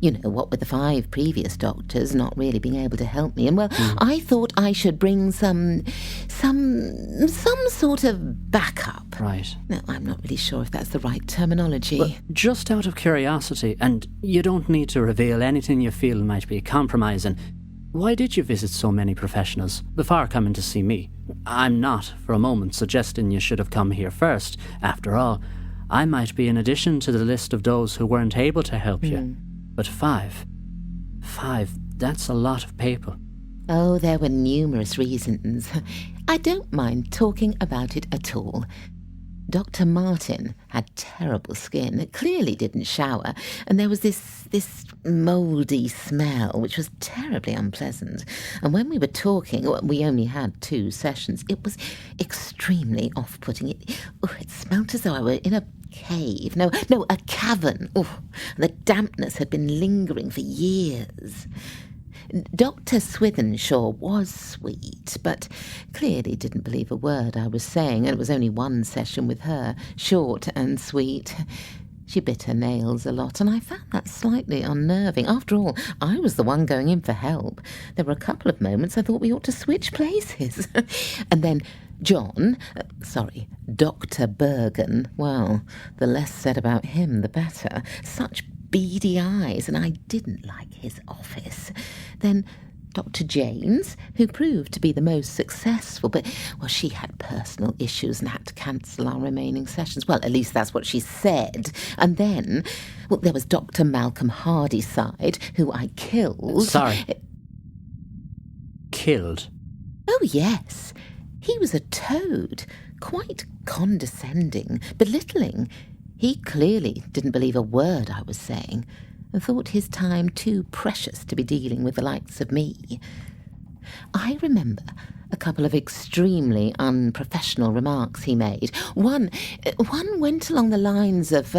You know, what with the 5 previous doctors not really being able to help me. And, well, I thought I should bring some sort of backup. Right. No, I'm not really sure if that's the right terminology. Well, just out of curiosity, and you don't need to reveal anything you feel might be compromising, why did you visit so many professionals before coming to see me? I'm not, for a moment, suggesting you should have come here first. After all, I might be an addition to the list of those who weren't able to help you. But 5, that's a lot of people. Oh, there were numerous reasons. I don't mind talking about it at all. Dr. Martin had terrible skin. It clearly didn't shower, and there was this mouldy smell, which was terribly unpleasant. And when we were talking, we only had 2 sessions, it was extremely off-putting. It smelt as though I were in a cave. No, a cavern. The dampness had been lingering for years. Dr. Swithenshaw was sweet, but clearly didn't believe a word I was saying, and it was only 1 session with her, short and sweet. She bit her nails a lot, and I found that slightly unnerving. After all, I was the one going in for help. There were a couple of moments I thought we ought to switch places. And then Dr. Bergen, well, the less said about him, the better. Such beady eyes, and I didn't like his office. Then Dr. James, who proved to be the most successful, but, well, she had personal issues and had to cancel our remaining sessions. Well, at least that's what she said. And then, well, there was Dr. Malcolm Hardyside, who I killed. Sorry. Killed? Oh, yes. He was a toad, quite condescending, belittling. He clearly didn't believe a word I was saying, and thought his time too precious to be dealing with the likes of me. I remember a couple of extremely unprofessional remarks he made. One went along the lines of,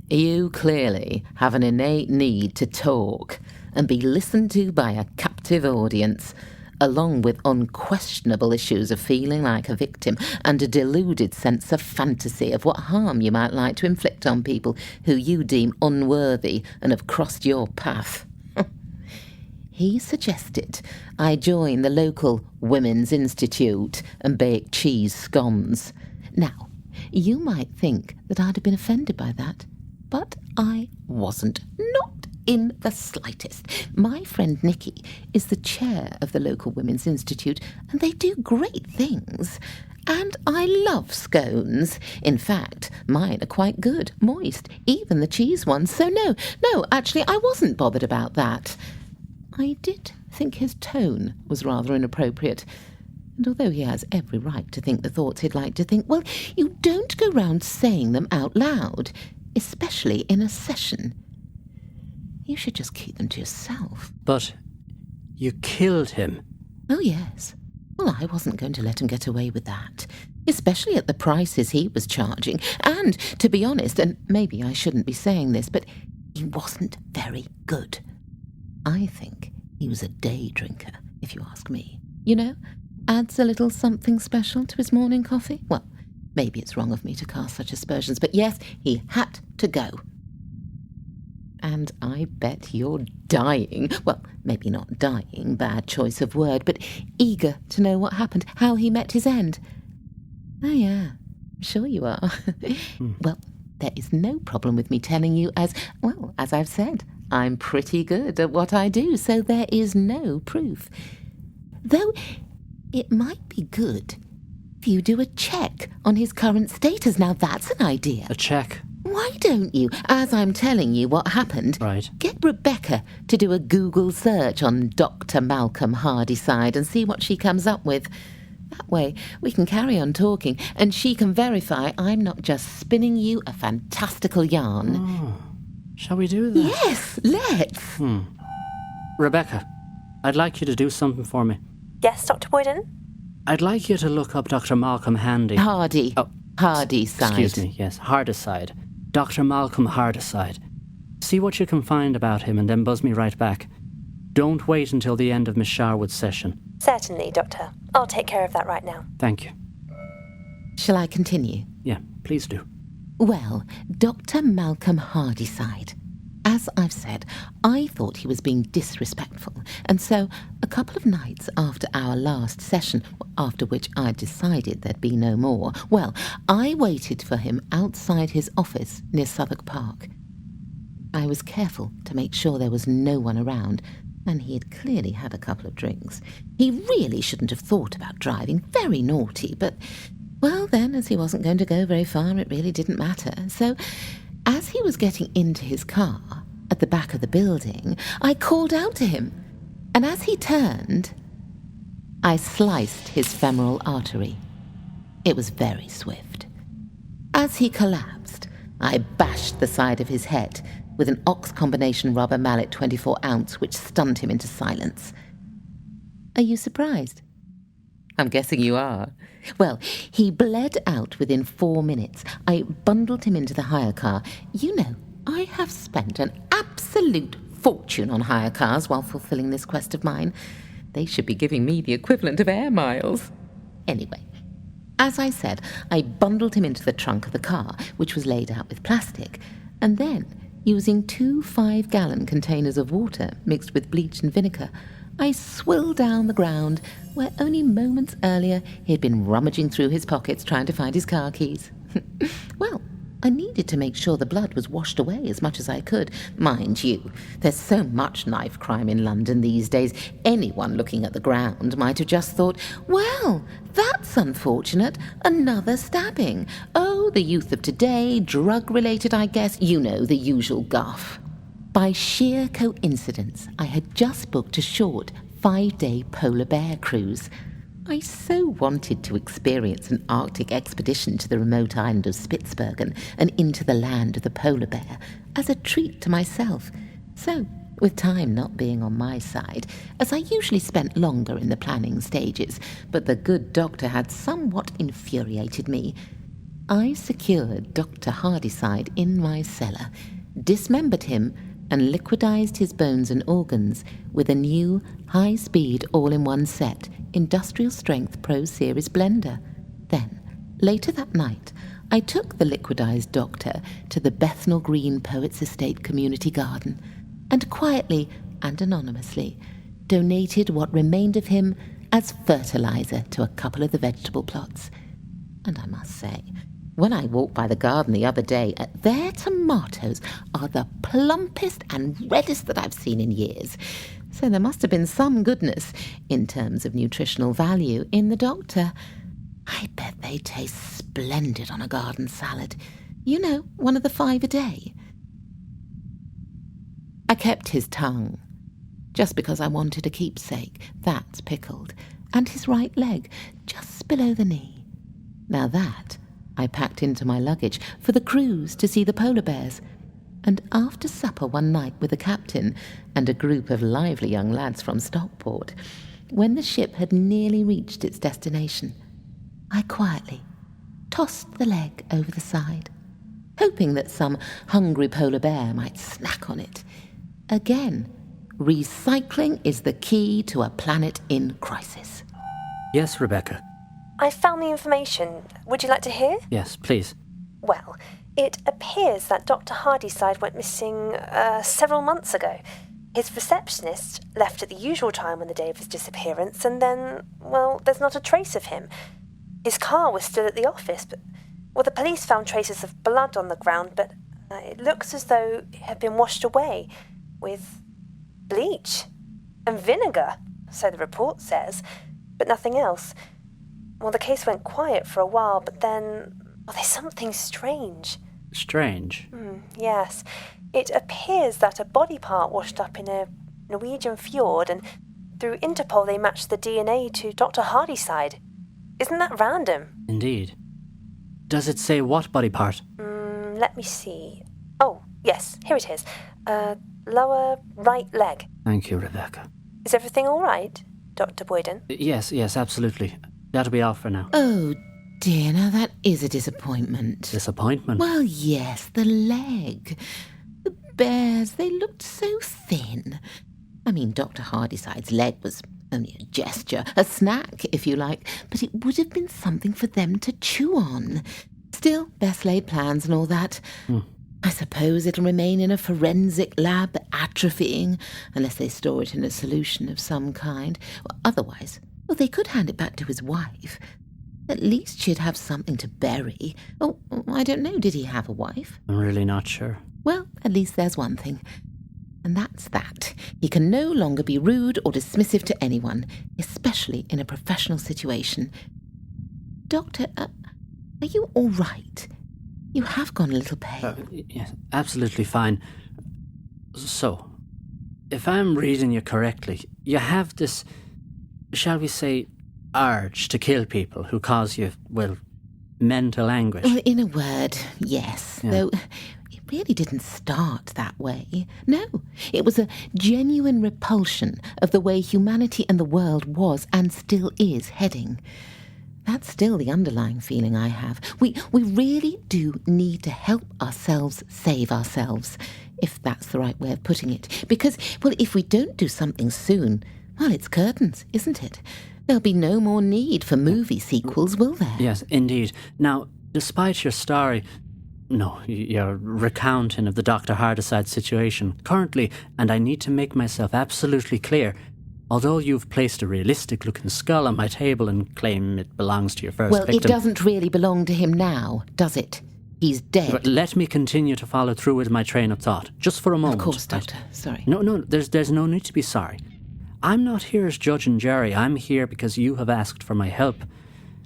"You clearly have an innate need to talk and be listened to by a captive audience. along with unquestionable issues of feeling like a victim and a deluded sense of fantasy of what harm you might like to inflict on people who you deem unworthy and have crossed your path. He suggested I join the local Women's Institute and bake cheese scones. Now, you might think that I'd have been offended by that, but I wasn't. Not in the slightest. My friend Nikki is the chair of the local Women's Institute, and they do great things. And I love scones. In fact, mine are quite good, moist, even the cheese ones. So no, actually, I wasn't bothered about that. I did think his tone was rather inappropriate. And although he has every right to think the thoughts he'd like to think, well, you don't go round saying them out loud, especially in a session. You should just keep them to yourself. But you killed him. Oh, yes. Well, I wasn't going to let him get away with that, especially at the prices he was charging. And, to be honest, and maybe I shouldn't be saying this, but he wasn't very good. I think he was a day drinker, if you ask me. You know, adds a little something special to his morning coffee. Well, maybe it's wrong of me to cast such aspersions, but yes, he had to go. And I bet you're dying, well, maybe not dying, bad choice of word, but eager to know what happened, how he met his end. Oh, yeah, sure you are. Well, there is no problem with me telling you as I've said, I'm pretty good at what I do, so there is no proof. Though it might be good if you do a check on his current status. Now that's an idea. A check? Why don't you, as I'm telling you what happened, Right. get Rebecca to do a Google search on Dr. Malcolm Hardyside and see what she comes up with. That way we can carry on talking and she can verify I'm not just spinning you a fantastical yarn. Oh. Shall we do that? Yes, let's. Rebecca, I'd like you to do something for me. Yes, Dr. Boyden? I'd like you to look up Dr. Malcolm Hardyside. Excuse me, yes, Hardyside. Dr. Malcolm Hardyside. See what you can find about him and then buzz me right back. Don't wait until the end of Miss Shorewood's session. Certainly, Doctor. I'll take care of that right now. Thank you. Shall I continue? Yeah, please do. Well, Dr. Malcolm Hardyside. As I've said, I thought he was being disrespectful, and so a couple of nights after our last session, after which I decided there'd be no more, well, I waited for him outside his office near Southwark Park. I was careful to make sure there was no one around, and he had clearly had a couple of drinks. He really shouldn't have thought about driving, very naughty, but, well then, as he wasn't going to go very far, it really didn't matter, so as he was getting into his car at the back of the building, I called out to him, and as he turned, I sliced his femoral artery. It was very swift. As he collapsed, I bashed the side of his head with an Ox combination rubber mallet 24 ounce, which stunned him into silence. Are you surprised? I'm guessing you are. Well, he bled out within 4 minutes. I bundled him into the hire car. You know, I have spent an absolute fortune on hire cars while fulfilling this quest of mine. They should be giving me the equivalent of air miles. Anyway, as I said, I bundled him into the trunk of the car, which was laid out with plastic, and then, using 2 5-gallon containers of water mixed with bleach and vinegar, I swilled down the ground where only moments earlier he'd been rummaging through his pockets trying to find his car keys. Well, I needed to make sure the blood was washed away as much as I could. Mind you, there's so much knife crime in London these days, anyone looking at the ground might have just thought, well, that's unfortunate, another stabbing. Oh, the youth of today, drug-related, I guess, you know, the usual guff. By sheer coincidence, I had just booked a short 5-day polar bear cruise. I so wanted to experience an Arctic expedition to the remote island of Spitsbergen and into the land of the polar bear as a treat to myself. So, with time not being on my side, as I usually spent longer in the planning stages, but the good doctor had somewhat infuriated me, I secured Dr. Hardyside in my cellar, dismembered him, and liquidized his bones and organs with a new, high-speed, all-in-one set, industrial-strength Pro Series blender. Then, later that night, I took the liquidized doctor to the Bethnal Green Poets Estate Community Garden and quietly and anonymously donated what remained of him as fertilizer to a couple of the vegetable plots. And I must say, when I walked by the garden the other day, their tomatoes are the plumpest and reddest that I've seen in years. So there must have been some goodness, in terms of nutritional value, in the doctor. I bet they taste splendid on a garden salad. You know, one of the 5 a day. I kept his tongue, just because I wanted a keepsake, that's pickled, and his right leg, just below the knee. Now that I packed into my luggage for the cruise to see the polar bears. And after supper one night with the captain and a group of lively young lads from Stockport, when the ship had nearly reached its destination, I quietly tossed the leg over the side, hoping that some hungry polar bear might snack on it. Again, recycling is the key to a planet in crisis. Yes, Rebecca. I found the information. Would you like to hear? Yes, please. Well, it appears that Dr. Hardyside went missing several months ago. His receptionist left at the usual time on the day of his disappearance, and then, well, there's not a trace of him. His car was still at the office, but, well, the police found traces of blood on the ground, but it looks as though it had been washed away with bleach and vinegar, so the report says, but nothing else. Well, the case went quiet for a while, but then, well, there's something strange. Strange? Yes. It appears that a body part washed up in a Norwegian fjord, and through Interpol they matched the DNA to Dr. Hardyside. Isn't that random? Indeed. Does it say what body part? Let me see. Oh, yes, here it is. Lower right leg. Thank you, Rebecca. Is everything all right, Dr. Boyden? Yes, absolutely. That'll be all for now. Oh, dear, now that is a disappointment. Disappointment? Well, yes, the leg. The bears, they looked so thin. I mean, Dr. Hardyside's leg was only a gesture, a snack, if you like, but it would have been something for them to chew on. Still, best laid plans and all that. I suppose it'll remain in a forensic lab, atrophying, unless they store it in a solution of some kind. Otherwise, well, they could hand it back to his wife. At least she'd have something to bury. Oh, I don't know, did he have a wife? I'm really not sure. Well, at least there's one thing. And that's that. He can no longer be rude or dismissive to anyone, especially in a professional situation. Doctor, are you all right? You have gone a little pale. Yes, absolutely fine. So, if I'm reading you correctly, you have this, shall we say, urge to kill people who cause you, well, mental anguish. Well, in a word, yes. Yeah. Though it really didn't start that way. No, it was a genuine repulsion of the way humanity and the world was and still is heading. That's still the underlying feeling I have. We really do need to help ourselves save ourselves, if that's the right way of putting it. Because, well, if we don't do something soon, well, it's curtains, isn't it? There'll be no more need for movie sequels, will there? Yes, indeed. Now, despite your story, your recounting of the Dr. Hardyside situation currently, and I need to make myself absolutely clear, although you've placed a realistic-looking skull on my table and claim it belongs to your first victim... Well, it doesn't really belong to him now, does it? He's dead. But let me continue to follow through with my train of thought, just for a moment. Of course, Doctor. Sorry. No, there's no need to be sorry. I'm not here as judge and jury. I'm here because you have asked for my help.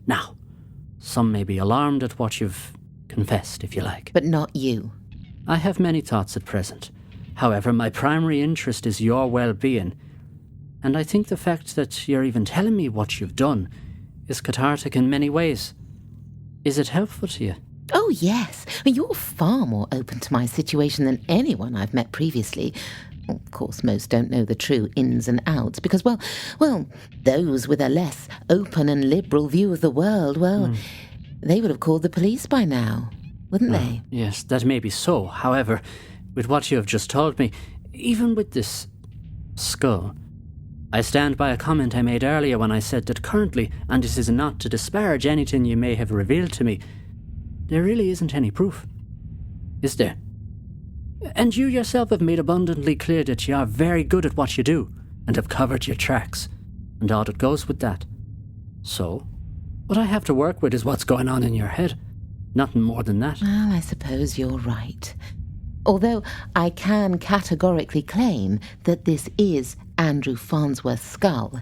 Now, some may be alarmed at what you've confessed, if you like. But not you. I have many thoughts at present. However, my primary interest is your well-being. And I think the fact that you're even telling me what you've done is cathartic in many ways. Is it helpful to you? Oh, yes. You're far more open to my situation than anyone I've met previously. Of course, most don't know the true ins and outs, because, well, those with a less open and liberal view of the world, they would have called the police by now, wouldn't they? Yes, that may be so. However, with what you have just told me, even with this skull, I stand by a comment I made earlier when I said that currently, and this is not to disparage anything you may have revealed to me, there really isn't any proof. Is there? And you yourself have made abundantly clear that you are very good at what you do, and have covered your tracks, and all that goes with that. So, what I have to work with is what's going on in your head. Nothing more than that. Well, I suppose you're right. Although I can categorically claim that this is Andrew Farnsworth's skull,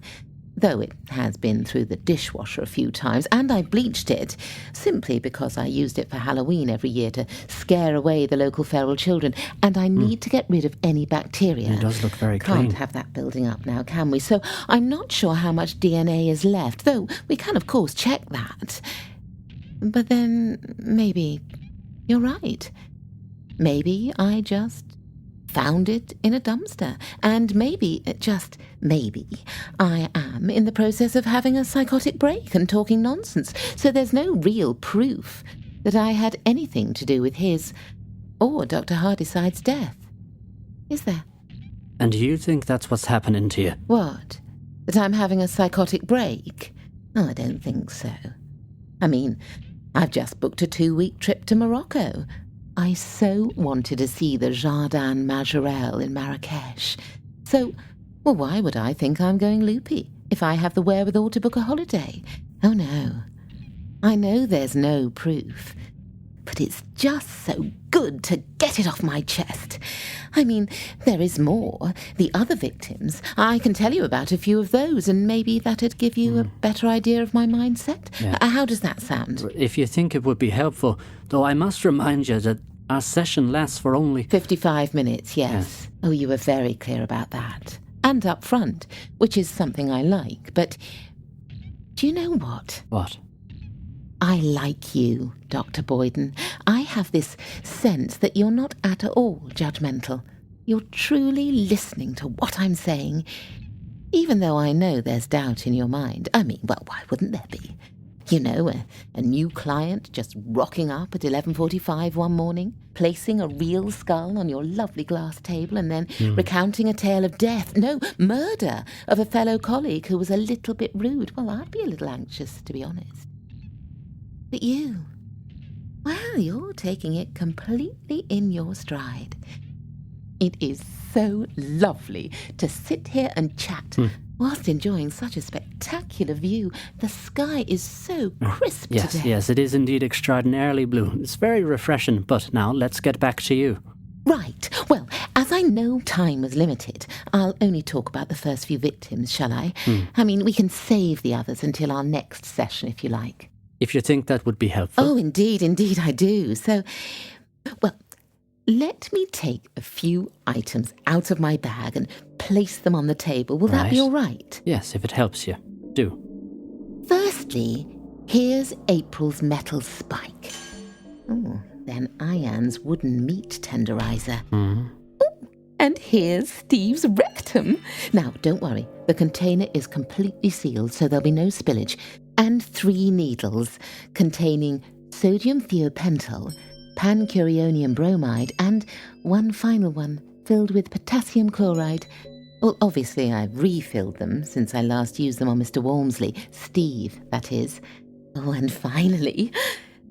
though it has been through the dishwasher a few times, and I bleached it, simply because I used it for Halloween every year to scare away the local feral children, and I need to get rid of any bacteria. It does look very clean. Can't have that building up now, can we? So I'm not sure how much DNA is left, though we can, of course, check that. But then maybe you're right. Maybe I just found it in a dumpster, and maybe, just maybe, I am in the process of having a psychotic break and talking nonsense, so there's no real proof that I had anything to do with his or Dr. Hardyside's death. Is there? And you think that's what's happening to you? What? That I'm having a psychotic break? Oh, I don't think so. I mean, I've just booked a 2-week trip to Morocco. I so wanted to see the Jardin Majorelle in Marrakesh. So, well, why would I think I'm going loopy if I have the wherewithal to book a holiday? Oh, no. I know there's no proof, but it's just so good to get it off my chest. I mean, there is more. The other victims, I can tell you about a few of those, and maybe that'd give you a better idea of my mindset. Yeah. How does that sound? If you think it would be helpful, though I must remind you that our session lasts for only 55 minutes, yes. Oh, you were very clear about that. And up front, which is something I like. But do you know what? What? I like you, Dr. Boyden. I have this sense that you're not at all judgmental. You're truly listening to what I'm saying, even though I know there's doubt in your mind. I mean, well, why wouldn't there be? You know, a new client just rocking up at 11:45 one morning, placing a real skull on your lovely glass table, and then recounting a tale of death, no, murder, of a fellow colleague who was a little bit rude. Well, I'd be a little anxious, to be honest. But you, well, you're taking it completely in your stride. It is so lovely to sit here and chat whilst enjoying such a spectacular view. The sky is so crisp today. Yes, it is indeed extraordinarily blue. It's very refreshing, but now let's get back to you. Right. Well, as I know time was limited, I'll only talk about the first few victims, shall I? I mean, we can save the others until our next session, if you like. If you think that would be helpful. Oh, indeed I do. So, well, let me take a few items out of my bag and place them on the table. Will that be all right? Yes, if it helps you. Do. Firstly, here's April's metal spike. Oh, then Ian's wooden meat tenderizer. And here's Steve's rectum. Now, don't worry. The container is completely sealed, so there'll be no spillage. And 3 needles containing sodium thiopental, pancurionium bromide, and one final one filled with potassium chloride. Well, obviously I've refilled them since I last used them on Mr. Walmsley. Steve, that is. Oh, and finally,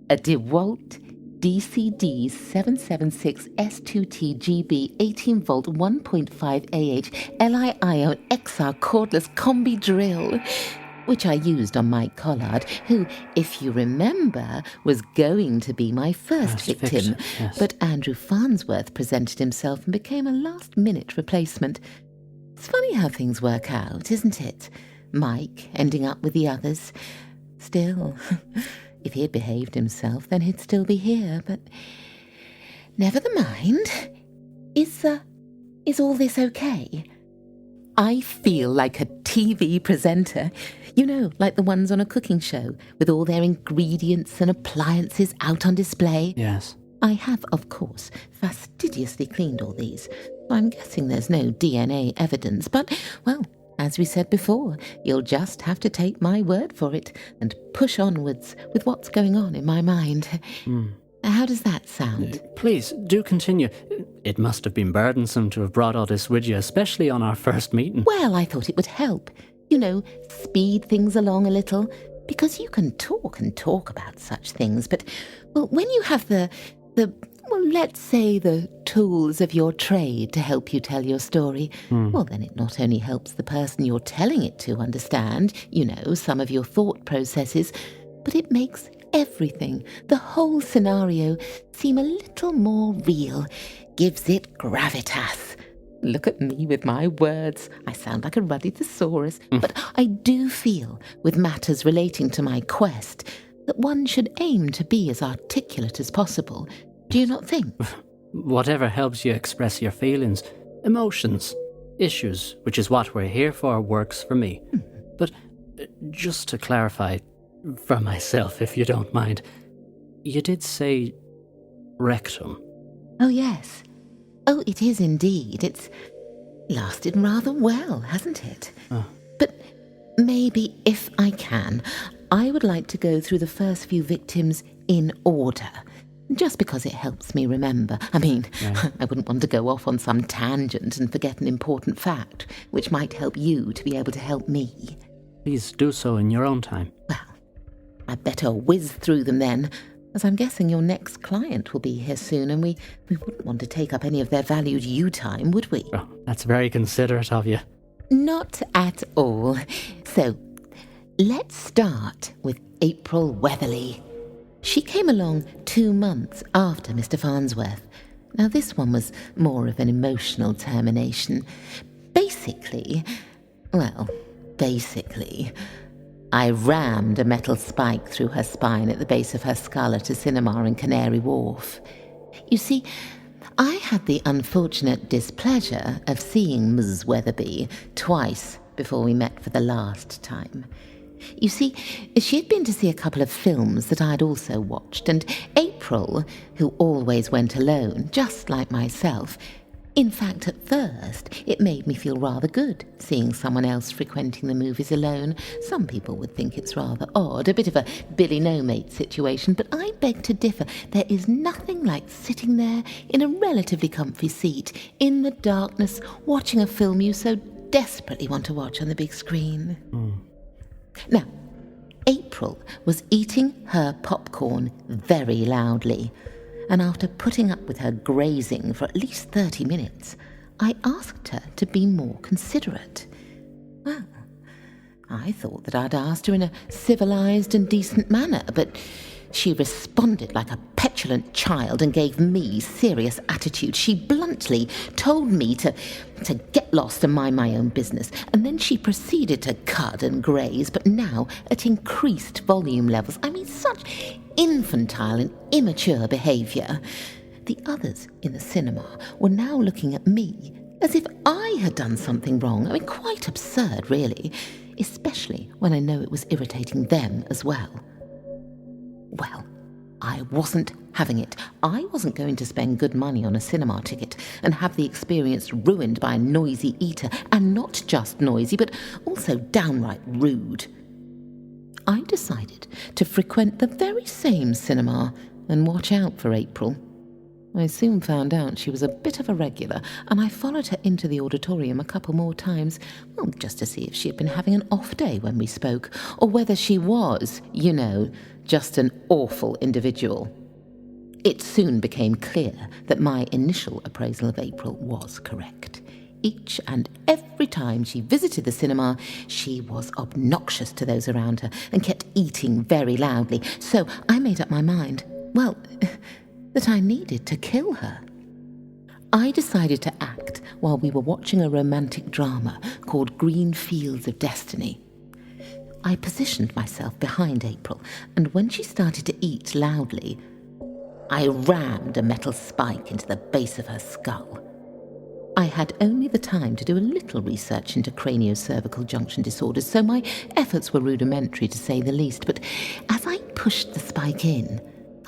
a DeWalt DCD 776 S2T GB 18-volt 1.5 AH Li-ion XR cordless combi drill, which I used on Mike Collard, who, if you remember, was going to be my first victim. Yes. But Andrew Farnsworth presented himself and became a last-minute replacement. It's funny how things work out, isn't it? Mike ending up with the others. Still, if he had behaved himself, then he'd still be here, but never the mind. Is all this okay? I feel like a TV presenter. You know, like the ones on a cooking show, with all their ingredients and appliances out on display. Yes. I have, of course, fastidiously cleaned all these. I'm guessing there's no DNA evidence, but, well, as we said before, you'll just have to take my word for it and push onwards with what's going on in my mind. How does that sound? Please, do continue. It must have been burdensome to have brought all this with you, especially on our first meeting. Well, I thought it would help. Speed things along a little. Because you can talk and talk about such things, but, well, when you have let's say the tools of your trade to help you tell your story, well, then it not only helps the person you're telling it to understand, some of your thought processes, but it makes everything, the whole scenario, seem a little more real, gives it gravitas. Look at me with my words. I sound like a ruddy thesaurus, but I do feel, with matters relating to my quest, that one should aim to be as articulate as possible. Do you not think? Whatever helps you express your feelings, emotions, issues, which is what we're here for, works for me. But just to clarify, for myself, if you don't mind, you did say rectum. Oh, yes. Oh, it is indeed. It's lasted rather well, hasn't it? But maybe, if I can, I would like to go through the first few victims in order, just because it helps me remember. I mean, I wouldn't want to go off on some tangent and forget an important fact, which might help you to be able to help me. Please do so in your own time. Well, I'd better whiz through them then, as I'm guessing your next client will be here soon, and we wouldn't want to take up any of their valued you time, would we? Oh, that's very considerate of you. Not at all. So, let's start with April Weatherly. She came along 2 months after Mr. Farnsworth. Now, this one was more of an emotional termination. Basically, I rammed a metal spike through her spine at the base of her skull at a cinema in Canary Wharf. You see, I had the unfortunate displeasure of seeing Ms. Weatherby twice before we met for the last time. You see, she had been to see a couple of films that I'd also watched, and April, who always went alone, just like myself. In fact, at first, it made me feel rather good, seeing someone else frequenting the movies alone. Some people would think it's rather odd, a bit of a Billy No-Mate situation, but I beg to differ. There is nothing like sitting there in a relatively comfy seat, in the darkness, watching a film you so desperately want to watch on the big screen. Now, April was eating her popcorn very loudly, and after putting up with her grazing for at least 30 minutes, I asked her to be more considerate. Well, I thought that I'd asked her in a civilized and decent manner, but she responded like a petulant child and gave me serious attitude. She bluntly told me to get lost and mind my own business, and then she proceeded to cud and graze, but now at increased volume levels. I mean, such infantile and immature behaviour. The others in the cinema were now looking at me as if I had done something wrong. I mean, quite absurd, really, especially when I know it was irritating them as well. Well, I wasn't having it. I wasn't going to spend good money on a cinema ticket and have the experience ruined by a noisy eater, and not just noisy, but also downright rude. I decided to frequent the very same cinema and watch out for April. I soon found out she was a bit of a regular, and I followed her into the auditorium a couple more times, well, just to see if she had been having an off day when we spoke, or whether she was, just an awful individual. It soon became clear that my initial appraisal of April was correct. Each and every time she visited the cinema, she was obnoxious to those around her and kept eating very loudly. So I made up my mind, that I needed to kill her. I decided to act while we were watching a romantic drama called Green Fields of Destiny. I positioned myself behind April, and when she started to eat loudly, I rammed a metal spike into the base of her skull. I had only the time to do a little research into craniocervical junction disorders, so my efforts were rudimentary to say the least, but as I pushed the spike in,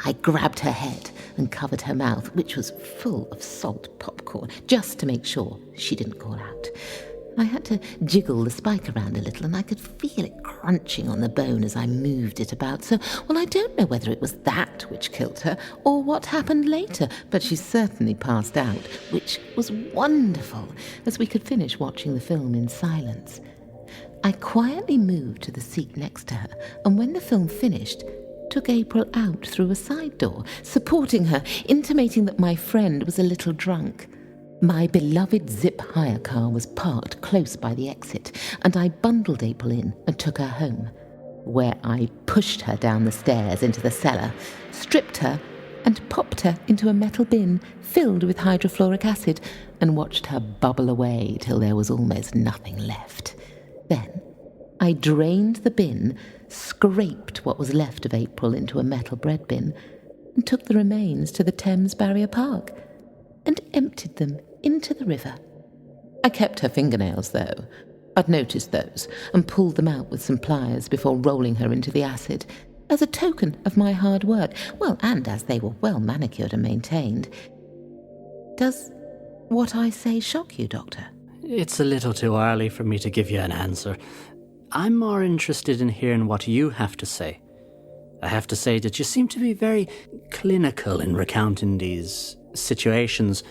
I grabbed her head and covered her mouth, which was full of salt popcorn, just to make sure she didn't call out. I had to jiggle the spike around a little, and I could feel it crunching on the bone as I moved it about. So, well, I don't know whether it was that which killed her or what happened later, but she certainly passed out, which was wonderful, as we could finish watching the film in silence. I quietly moved to the seat next to her, and when the film finished, took April out through a side door, supporting her, intimating that my friend was a little drunk. My beloved Zip hire car was parked close by the exit, and I bundled April in and took her home, where I pushed her down the stairs into the cellar, stripped her, and popped her into a metal bin filled with hydrofluoric acid, and watched her bubble away till there was almost nothing left. Then I drained the bin, scraped what was left of April into a metal bread bin, and took the remains to the Thames Barrier Park, and emptied them into the river. I kept her fingernails, though. I'd noticed those, and pulled them out with some pliers before rolling her into the acid, as a token of my hard work, well, and as they were well manicured and maintained. Does what I say shock you, Doctor? It's a little too early for me to give you an answer. I'm more interested in hearing what you have to say. I have to say that you seem to be very clinical in recounting these situations.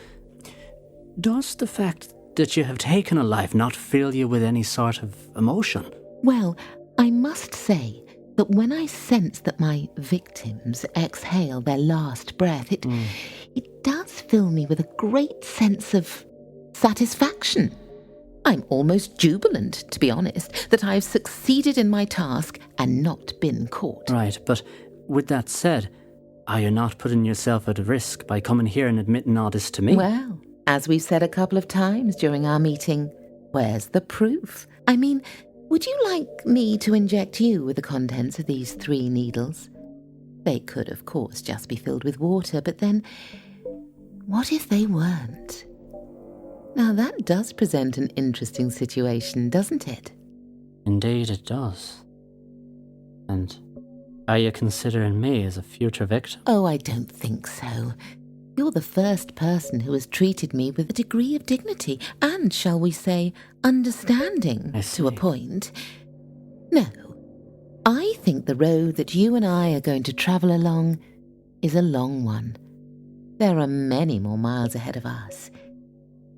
Does the fact that you have taken a life not fill you with any sort of emotion? Well, I must say that when I sense that my victims exhale their last breath, it does fill me with a great sense of satisfaction. I'm almost jubilant, to be honest, that I've succeeded in my task and not been caught. Right, but with that said, are you not putting yourself at risk by coming here and admitting all this to me? Well, as we've said a couple of times during our meeting, where's the proof? I mean, would you like me to inject you with the contents of these 3 needles? They could, of course, just be filled with water, but then, what if they weren't? Now that does present an interesting situation, doesn't it? Indeed it does. And are you considering me as a future victim? Oh, I don't think so. You're the first person who has treated me with a degree of dignity and, shall we say, understanding to a point. No, I think the road that you and I are going to travel along is a long one. There are many more miles ahead of us.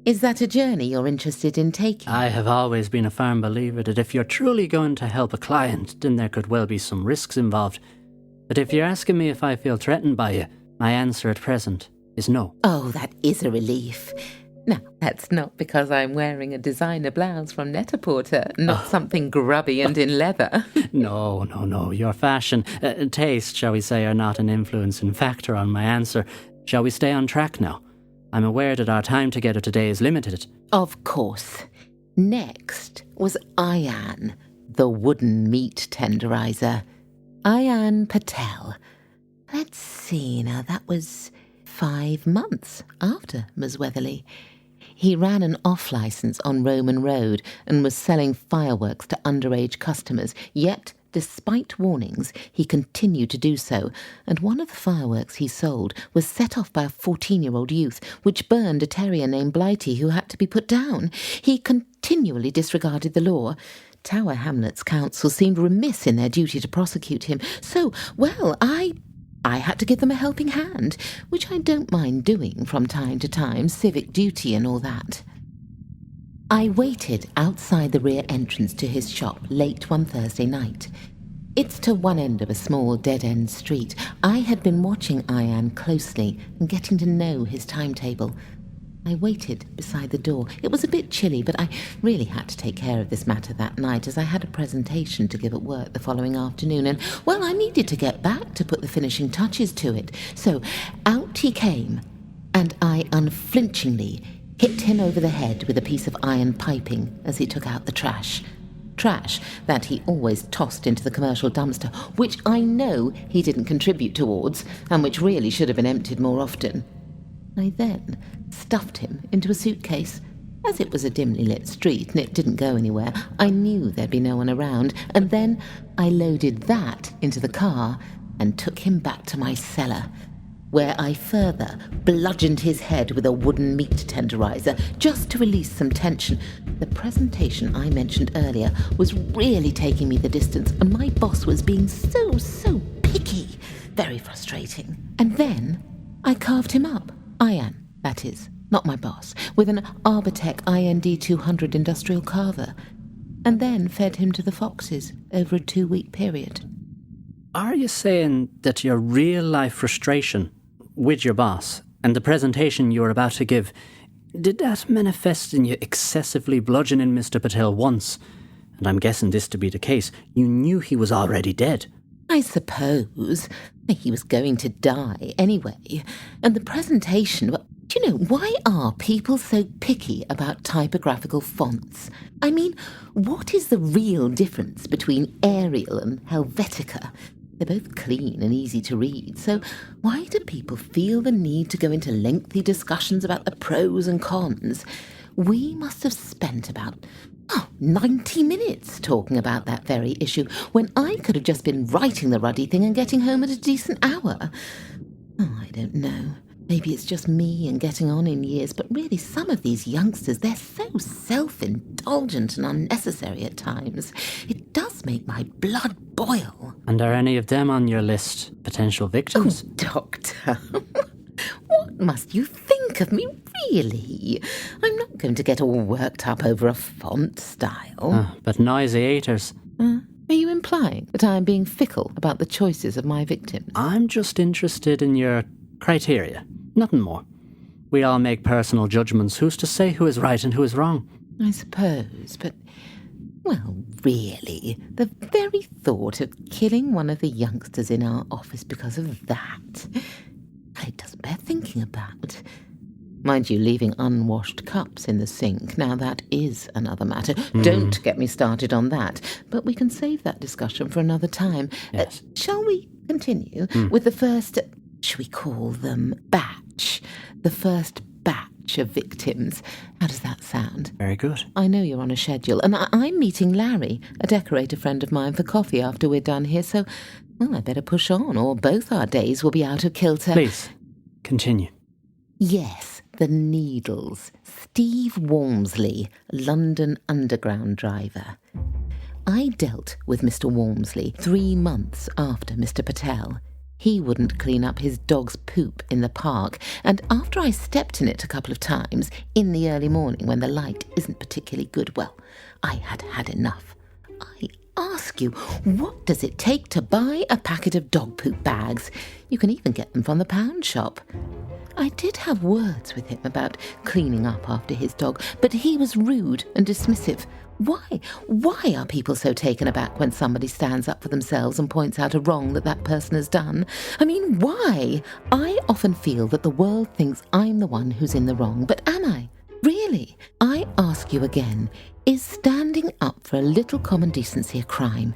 Is that a journey you're interested in taking? I have always been a firm believer that if you're truly going to help a client, then there could well be some risks involved. But if you're asking me if I feel threatened by you, my answer at present is no. Oh, that is a relief. Now, that's not because I'm wearing a designer blouse from Net-a-Porter, not something grubby and in leather. No. Your fashion, taste, shall we say, are not an influencing factor on my answer. Shall we stay on track now? I'm aware that our time together today is limited. Of course. Next was Ayan, the wooden meat tenderizer. Ayan Patel. Let's see, now that was 5 months after Ms. Weatherly. He ran an off-licence on Roman Road and was selling fireworks to underage customers, yet, despite warnings, he continued to do so, and one of the fireworks he sold was set off by a 14-year-old youth, which burned a terrier named Blighty who had to be put down. He continually disregarded the law. Tower Hamlets Council seemed remiss in their duty to prosecute him, so, well, I had to give them a helping hand, which I don't mind doing from time to time, civic duty and all that. I waited outside the rear entrance to his shop late one Thursday night. It's to one end of a small dead-end street. I had been watching Ayan closely and getting to know his timetable. I waited beside the door. It was a bit chilly, but I really had to take care of this matter that night as I had a presentation to give at work the following afternoon, and, well, I needed to get back to put the finishing touches to it. So out he came, and I unflinchingly hit him over the head with a piece of iron piping as he took out the trash. Trash that he always tossed into the commercial dumpster, which I know he didn't contribute towards, and which really should have been emptied more often. I then stuffed him into a suitcase. As it was a dimly lit street and it didn't go anywhere, I knew there'd be no one around, and then I loaded that into the car and took him back to my cellar. where I further bludgeoned his head with a wooden meat tenderizer just to release some tension. The presentation I mentioned earlier was really taking me the distance, and my boss was being so picky. Very frustrating. And then I carved him up. Ian, that is, not my boss, with an Arbitec IND 200 industrial carver, and then fed him to the foxes over a 2-week period. Are you saying that your real-life frustration with your boss and the presentation you were about to give, did that manifest in you excessively bludgeoning Mr. Patel once? And I'm guessing this to be the case. You knew he was already dead. I suppose. He was going to die anyway. And the presentation... Do you know, why are people so picky about typographical fonts? I mean, what is the real difference between Arial and Helvetica? They're both clean and easy to read, so why do people feel the need to go into lengthy discussions about the pros and cons? We must have spent about 90 minutes talking about that very issue, when I could have just been writing the ruddy thing and getting home at a decent hour. I don't know. Maybe it's just me and getting on in years, but really some of these youngsters, they're so self-indulgent and unnecessary at times. It does make my blood boil. And are any of them on your list potential victims? Oh, Doctor, what must you think of me, really? I'm not going to get all worked up over a font style. But noisy haters. Are you implying that I am being fickle about the choices of my victims? I'm just interested in your criteria. Nothing more. We all make personal judgments. Who's to say who is right and who is wrong? I suppose, but... Well, really, the very thought of killing one of the youngsters in our office because of that... It doesn't bear thinking about. Mind you, leaving unwashed cups in the sink, now that is another matter. Don't get me started on that. But we can save that discussion for another time. Yes. Shall we continue with the first... Should we call them batch? The first batch of victims. How does that sound? Very good. I know you're on a schedule, and I'm meeting Larry, a decorator friend of mine, for coffee after we're done here, so, well, I better push on, or both our days will be out of kilter. Please, continue. Yes, the Needles. Steve Walmsley, London Underground driver. I dealt with Mr. Walmsley 3 months after Mr. Patel. He wouldn't clean up his dog's poop in the park, and after I stepped in it a couple of times, in the early morning when the light isn't particularly good, well, I had had enough. I ask you, what does it take to buy a packet of dog poop bags? You can even get them from the pound shop. I did have words with him about cleaning up after his dog, but he was rude and dismissive. Why? Why are people so taken aback when somebody stands up for themselves and points out a wrong that person has done? I mean, why? I often feel that the world thinks I'm the one who's in the wrong, but am I? Really? I ask you again, is standing up for a little common decency a crime?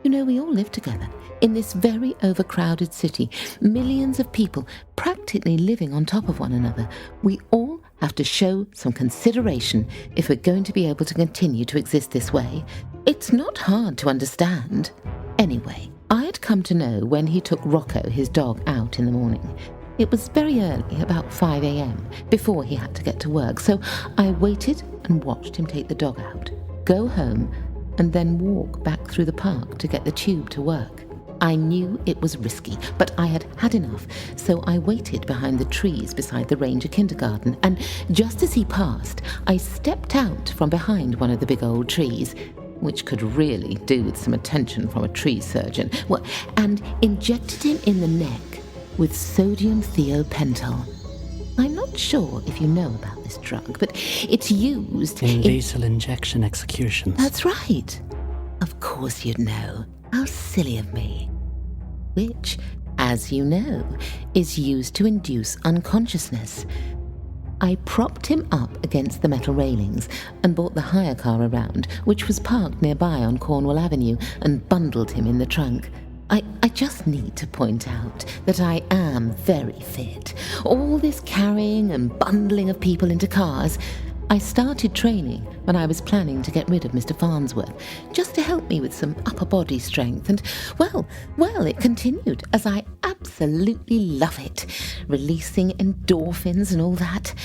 You know, we all live together in this very overcrowded city, millions of people practically living on top of one another. We all have to show some consideration if we're going to be able to continue to exist this way. It's not hard to understand. Anyway, I had come to know when he took Rocco, his dog, out in the morning. It was very early, about 5 a.m, before he had to get to work, so I waited and watched him take the dog out, go home, and then walk back through the park to get the tube to work. I knew it was risky, but I had had enough, so I waited behind the trees beside the Ranger kindergarten, and just as he passed, I stepped out from behind one of the big old trees, which could really do with some attention from a tree surgeon, and injected him in the neck with sodium thiopental. I'm not sure if you know about this drug, but it's used in lethal injection executions. That's right. Of course you'd know. How silly of me. Which, as you know, is used to induce unconsciousness. I propped him up against the metal railings and brought the hire car around, which was parked nearby on Cornwall Avenue, and bundled him in the trunk. I just need to point out that I am very fit. All this carrying and bundling of people into cars, I started training when I was planning to get rid of Mr. Farnsworth, just to help me with some upper body strength, and, well, it continued, as I absolutely love it, releasing endorphins and all that.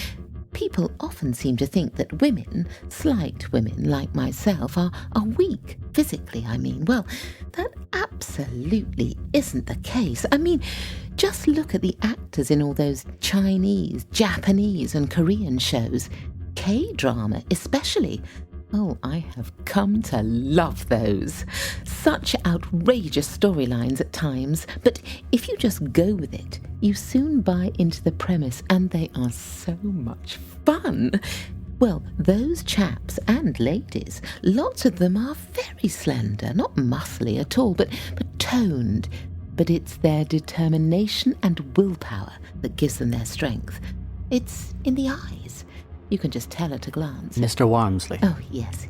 People often seem to think that women, slight women like myself, are weak, physically, I mean. Well, that absolutely isn't the case. I mean, just look at the actors in all those Chinese, Japanese and Korean shows. K-drama especially. Oh, I have come to love those. Such outrageous storylines at times, but if you just go with it, you soon buy into the premise, and they are so much fun. Well, those chaps and ladies, lots of them are very slender, not muscly at all, but toned. But it's their determination and willpower that gives them their strength. It's in the eyes. You can just tell at a glance. Mr. Walmsley. Oh, yes.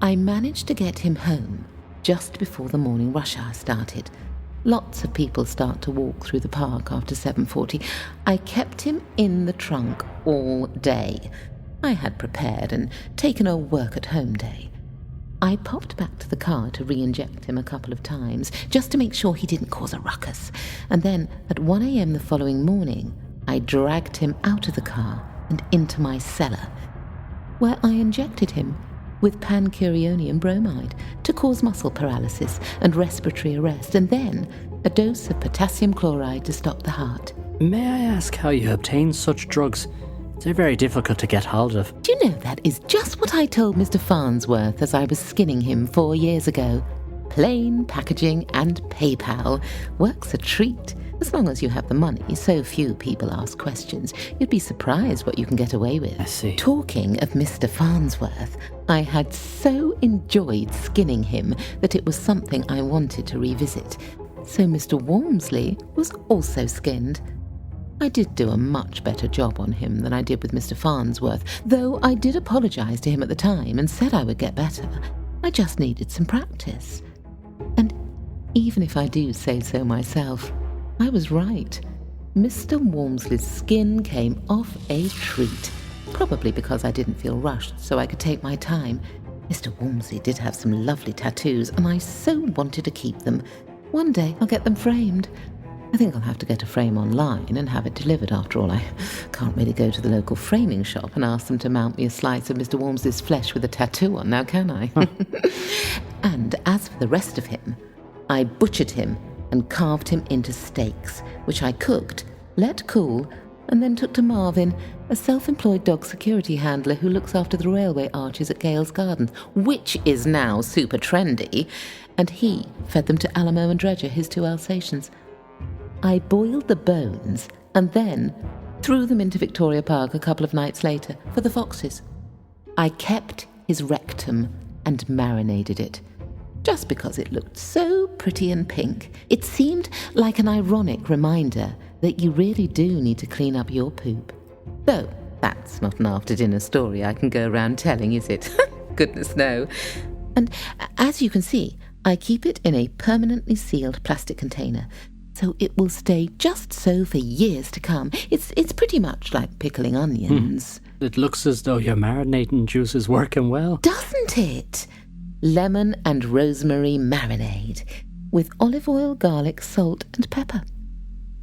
I managed to get him home just before the morning rush hour started. Lots of people start to walk through the park after 7:40. I kept him in the trunk all day. I had prepared and taken a work-at-home day. I popped back to the car to re-inject him a couple of times, just to make sure he didn't cause a ruckus. And then, at 1 a.m. the following morning, I dragged him out of the car and into my cellar, where I injected him with pancuronium bromide to cause muscle paralysis and respiratory arrest, and then a dose of potassium chloride to stop the heart. May I ask how you obtain such drugs? They're very difficult to get hold of. Do you know that is just what I told Mr. Farnsworth as I was skinning him 4 years ago? Plain packaging and PayPal. Works a treat. As long as you have the money, so few people ask questions. You'd be surprised what you can get away with. I see. Talking of Mr. Farnsworth, I had so enjoyed skinning him that it was something I wanted to revisit. So Mr. Walmsley was also skinned. I did do a much better job on him than I did with Mr. Farnsworth, though I did apologise to him at the time and said I would get better. I just needed some practice. And even if I do say so myself, I was right. Mr. Walmsley's skin came off a treat, probably because I didn't feel rushed, so I could take my time. Mr. Walmsley did have some lovely tattoos, and I so wanted to keep them. One day I'll get them framed. I think I'll have to get a frame online and have it delivered. After all, I can't really go to the local framing shop and ask them to mount me a slice of Mr. Walmsley's flesh with a tattoo on, now can I? And as for the rest of him, I butchered him and carved him into steaks, which I cooked, let cool, and then took to Marvin, a self-employed dog security handler who looks after the railway arches at Gales Gardens, which is now super trendy, and he fed them to Alamo and Dredger, his 2 Alsatians. I boiled the bones and then threw them into Victoria Park a couple of nights later for the foxes. I kept his rectum and marinated it, just because it looked so pretty and pink. It seemed like an ironic reminder that you really do need to clean up your poop. Though that's not an after-dinner story I can go around telling, is it? Goodness no. And as you can see, I keep it in a permanently sealed plastic container, so it will stay just so for years to come. It's pretty much like pickling onions. It looks as though your marinating juice is working well. Doesn't it? Lemon and rosemary marinade with olive oil, garlic, salt and pepper.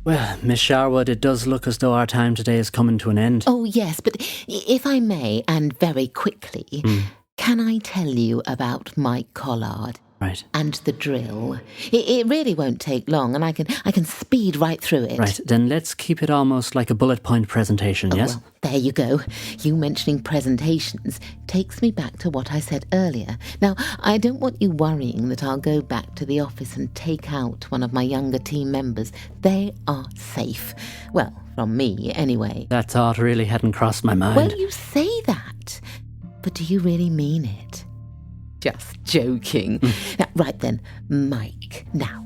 Well, Miss Shorewood, it does look as though our time today is coming to an end. Oh, yes, but if I may, and very quickly, can I tell you about my collard? Right. And the drill. It really won't take long, and I can speed right through it. Right, then let's keep it almost like a bullet point presentation, yes? Well, there you go. You mentioning presentations takes me back to what I said earlier. Now, I don't want you worrying that I'll go back to the office and take out one of my younger team members. They are safe. Well, from me, anyway. That thought really hadn't crossed my mind. Well, you say that, but do you really mean it? Just joking. Now, right then, Mike. Now,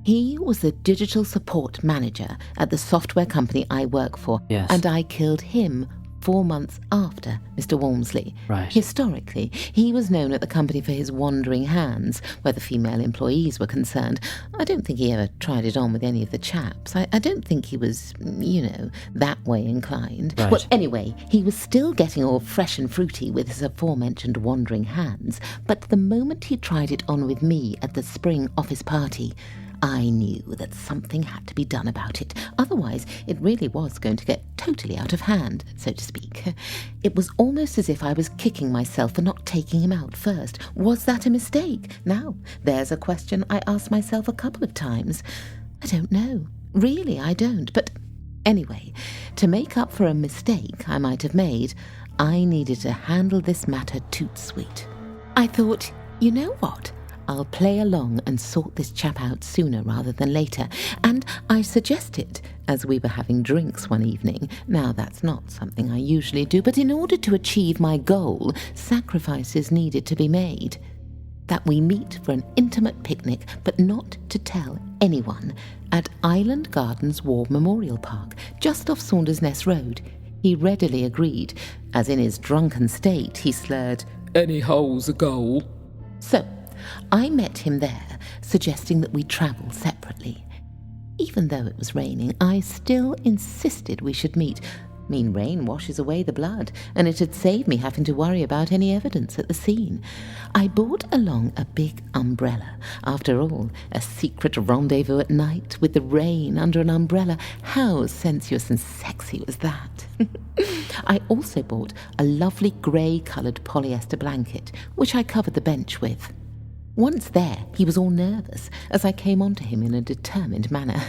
he was the digital support manager at the software company I work for, yes. and I killed him 4 months after Mr. Walmsley. Right. Historically, he was known at the company for his wandering hands, where the female employees were concerned. I don't think he ever tried it on with any of the chaps. I don't think he was, that way inclined. Right. Well, anyway, he was still getting all fresh and fruity with his aforementioned wandering hands, but the moment he tried it on with me at the spring office party, I knew that something had to be done about it. Otherwise, it really was going to get totally out of hand, so to speak. It was almost as if I was kicking myself for not taking him out first. Was that a mistake? Now, there's a question I asked myself a couple of times. I don't know. Really, I don't. But anyway, to make up for a mistake I might have made, I needed to handle this matter toot sweet. I thought, you know what? I'll play along and sort this chap out sooner rather than later. And I suggested, as we were having drinks one evening, now that's not something I usually do, but in order to achieve my goal, sacrifices needed to be made, that we meet for an intimate picnic, but not to tell anyone, at Island Gardens War Memorial Park, just off Saunders Nest Road. He readily agreed, as in his drunken state he slurred, "Any hole's a goal." So, I met him there, suggesting that we travel separately. Even though it was raining, I still insisted we should meet. Rain washes away the blood, and it had saved me having to worry about any evidence at the scene. I brought along a big umbrella. After all, a secret rendezvous at night with the rain under an umbrella. How sensuous and sexy was that? I also bought a lovely grey-coloured polyester blanket, which I covered the bench with. Once there, he was all nervous as I came on to him in a determined manner.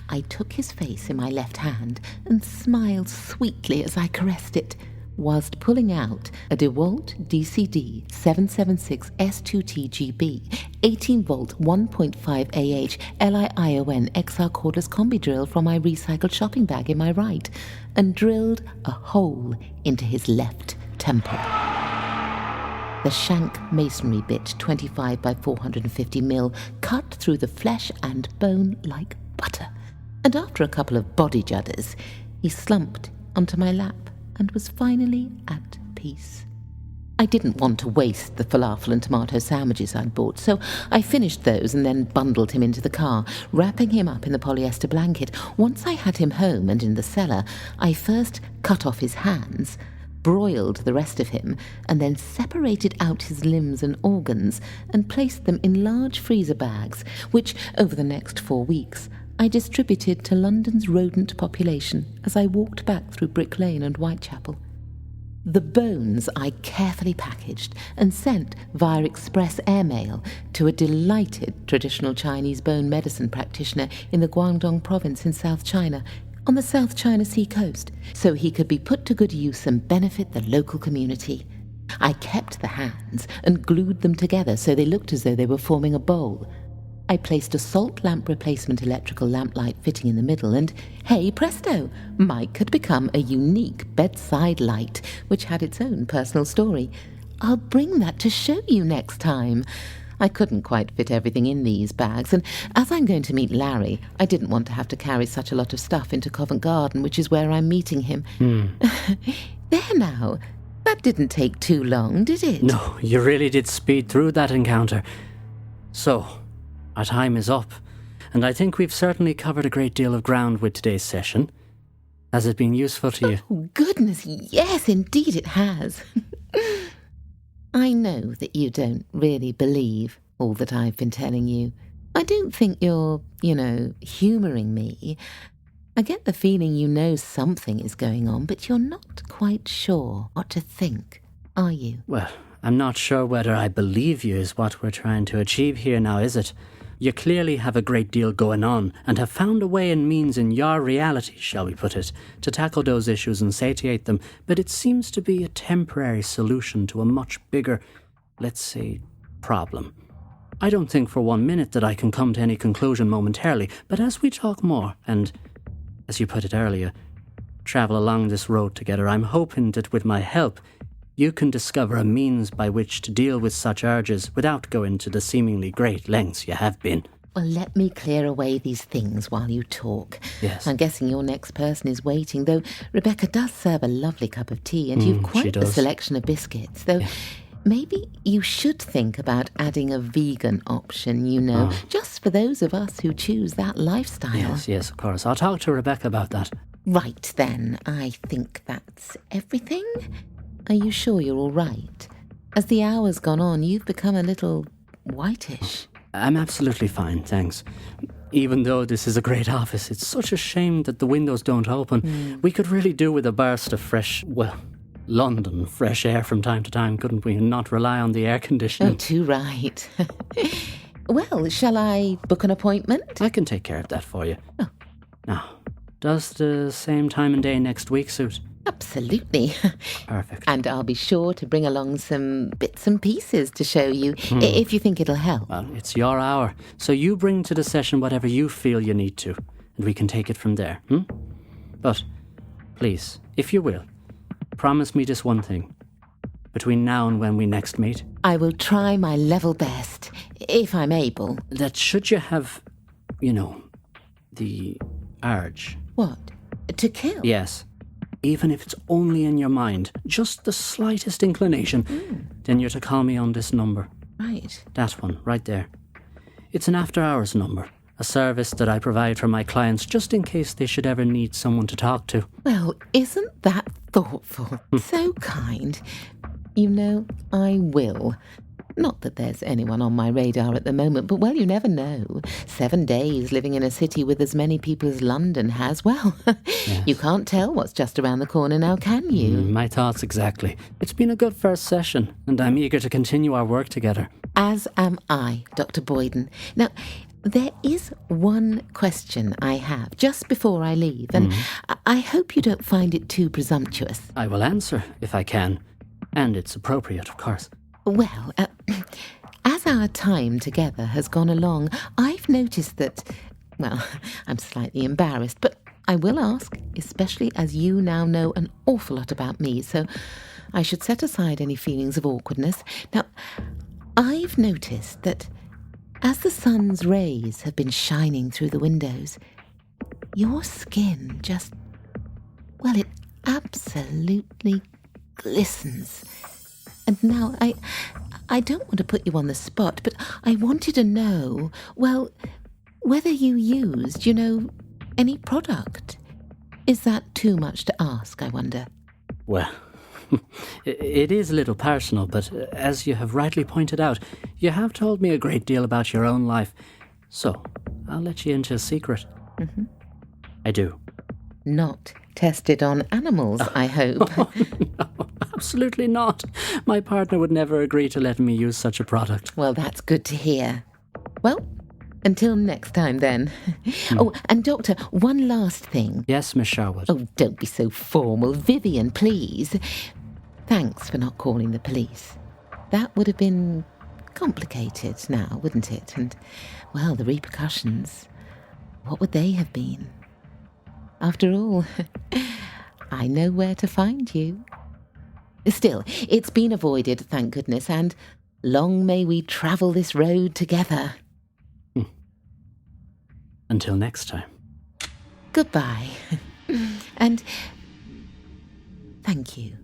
I took his face in my left hand and smiled sweetly as I caressed it, whilst pulling out a DeWalt DCD 776 S2TGB 18-volt 1.5 AH LIION XR cordless combi drill from my recycled shopping bag in my right, and drilled a hole into his left temple. The shank masonry bit, 25 by 450 mil, cut through the flesh and bone like butter. And after a couple of body judders, he slumped onto my lap and was finally at peace. I didn't want to waste the falafel and tomato sandwiches I'd bought, so I finished those and then bundled him into the car, wrapping him up in the polyester blanket. Once I had him home and in the cellar, I first cut off his hands, broiled the rest of him, and then separated out his limbs and organs and placed them in large freezer bags, which, over the next 4 weeks, I distributed to London's rodent population as I walked back through Brick Lane and Whitechapel. The bones I carefully packaged and sent via express airmail to a delighted traditional Chinese bone medicine practitioner in the Guangdong province in South China, on the South China Sea coast, so he could be put to good use and benefit the local community. I kept the hands and glued them together so they looked as though they were forming a bowl. I placed a salt lamp replacement electrical lamplight fitting in the middle, and hey presto, Mike had become a unique bedside light, which had its own personal story. I'll bring that to show you next time. I couldn't quite fit everything in these bags, and as I'm going to meet Larry, I didn't want to have to carry such a lot of stuff into Covent Garden, which is where I'm meeting him. There now. That didn't take too long, did it? No, you really did speed through that encounter. So, our time is up, and I think we've certainly covered a great deal of ground with today's session. Has it been useful to you? Oh, goodness, yes, indeed it has. I know that you don't really believe all that I've been telling you. I don't think you're, humouring me. I get the feeling you know something is going on, but you're not quite sure what to think, are you? Well, I'm not sure whether I believe you is what we're trying to achieve here now, is it? You clearly have a great deal going on and have found a way and means in your reality, shall we put it, to tackle those issues and satiate them, but it seems to be a temporary solution to a much bigger, let's say, problem. I don't think for 1 minute that I can come to any conclusion momentarily, but as we talk more and, as you put it earlier, travel along this road together, I'm hoping that with my help, you can discover a means by which to deal with such urges without going to the seemingly great lengths you have been. Well, let me clear away these things while you talk. Yes. I'm guessing your next person is waiting, though Rebecca does serve a lovely cup of tea, and you've quite a selection of biscuits, though... Yeah. Maybe you should think about adding a vegan option, just for those of us who choose that lifestyle. Yes, of course. I'll talk to Rebecca about that. Right then, I think that's everything. Are you sure you're all right? As the hour's gone on, you've become a little whitish. I'm absolutely fine, thanks. Even though this is a great office, it's such a shame that the windows don't open. We could really do with a burst of fresh, London fresh air from time to time, couldn't we? And not rely on the air conditioning. Oh, too right. Well, shall I book an appointment? I can take care of that for you. Oh. Now, does the same time and day next week suit? Absolutely. Perfect. And I'll be sure to bring along some bits and pieces to show you, if you think it'll help. Well, it's your hour, so you bring to the session whatever you feel you need to, and we can take it from there, But, please, if you will, promise me this one thing. Between now and when we next meet. I will try my level best, if I'm able. That should you have, the urge. What? To kill? Yes. Even if it's only in your mind, just the slightest inclination, then you're to call me on this number. Right. That one, right there. It's an after-hours number. A service that I provide for my clients just in case they should ever need someone to talk to. Well, isn't that thoughtful? So kind. I will. Not that there's anyone on my radar at the moment, but, you never know. 7 days living in a city with as many people as London has, Yes. You can't tell what's just around the corner now, can you? My thoughts exactly. It's been a good first session, and I'm eager to continue our work together. As am I, Dr. Boyden. Now, there is one question I have just before I leave, and I hope you don't find it too presumptuous. I will answer, if I can. And it's appropriate, of course. Well, as our time together has gone along, I've noticed that, I'm slightly embarrassed, but I will ask, especially as you now know an awful lot about me, so I should set aside any feelings of awkwardness. Now, I've noticed that as the sun's rays have been shining through the windows, your skin just, it absolutely glistens. And now, I don't want to put you on the spot, but I wanted to know, whether you used, any product. Is that too much to ask, I wonder? Well, it is a little personal, but as you have rightly pointed out, you have told me a great deal about your own life. So, I'll let you into a secret. I do. Not tested on animals, I hope. No, absolutely not. My partner would never agree to letting me use such a product. Well, that's good to hear. Well, until next time then. Oh, and Doctor, one last thing. Yes, Miss Shorewood. Oh, don't be so formal. Vivian, please. Thanks for not calling the police. That would have been complicated now, wouldn't it? And, the repercussions, what would they have been? After all, I know where to find you. Still, it's been avoided, thank goodness, and long may we travel this road together. Until next time. Goodbye. And thank you.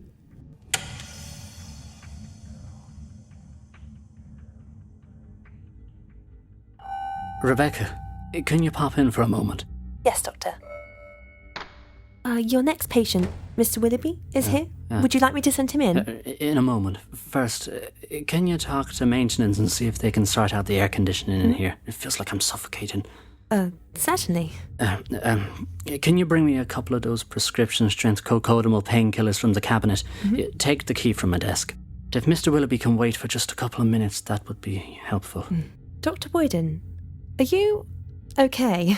Rebecca, can you pop in for a moment? Yes, Doctor. Your next patient, Mr. Willoughby, is here. Would you like me to send him in? In a moment. First, can you talk to maintenance and see if they can sort out the air conditioning in here? It feels like I'm suffocating. Certainly. Can you bring me a couple of those prescription-strength cocodamol painkillers from the cabinet? Take the key from my desk. If Mr. Willoughby can wait for just a couple of minutes, that would be helpful. Dr. Boyden, are you okay?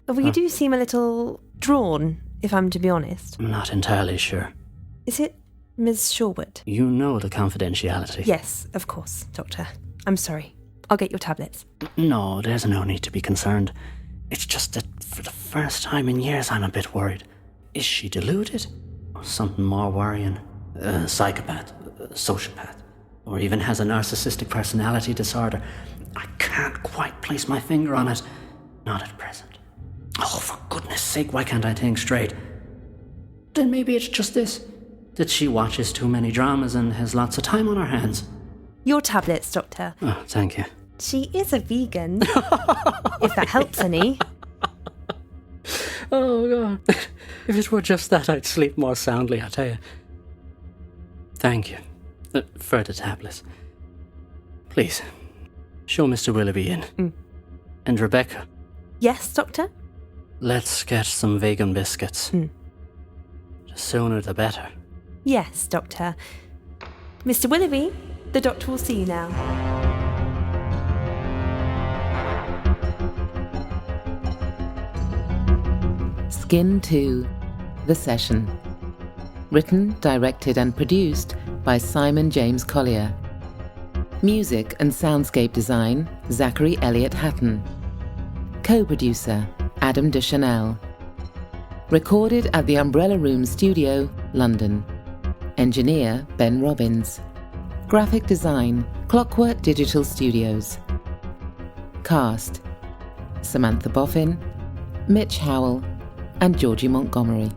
Well, you do seem a little drawn, if I'm to be honest. I'm not entirely sure. Is it Ms. Shorewood? You know the confidentiality. Yes, of course, Doctor. I'm sorry. I'll get your tablets. No, there's no need to be concerned. It's just that for the first time in years I'm a bit worried. Is she deluded? Or something more worrying? Psychopath? Sociopath? or even has a narcissistic personality disorder. I can't quite place my finger on it. Not at present. Oh, for goodness sake, why can't I think straight? Then maybe it's just this, that she watches too many dramas and has lots of time on her hands. Your tablets, Doctor. Oh, thank you. She is a vegan. If that helps any. Oh, God. If it were just that, I'd sleep more soundly, I tell you. Thank you for the tablets. Please, show Mr. Willoughby in. And Rebecca. Yes, Doctor? Let's get some vegan biscuits. The sooner the better. Yes, Doctor. Mr. Willoughby, the doctor will see you now. Skin 2, The Session. Written, directed and produced by Simon James Collier. Music and soundscape design, Zachary Elliott-Hatton. Co-producer, Adam Dechanel. Recorded at the Umbrella Room Studio, London. Engineer, Ben Robbins. Graphic design, Clockwork Digital Studios. Cast: Samantha Boffin, Mitch Howell, and Georgie Montgomery.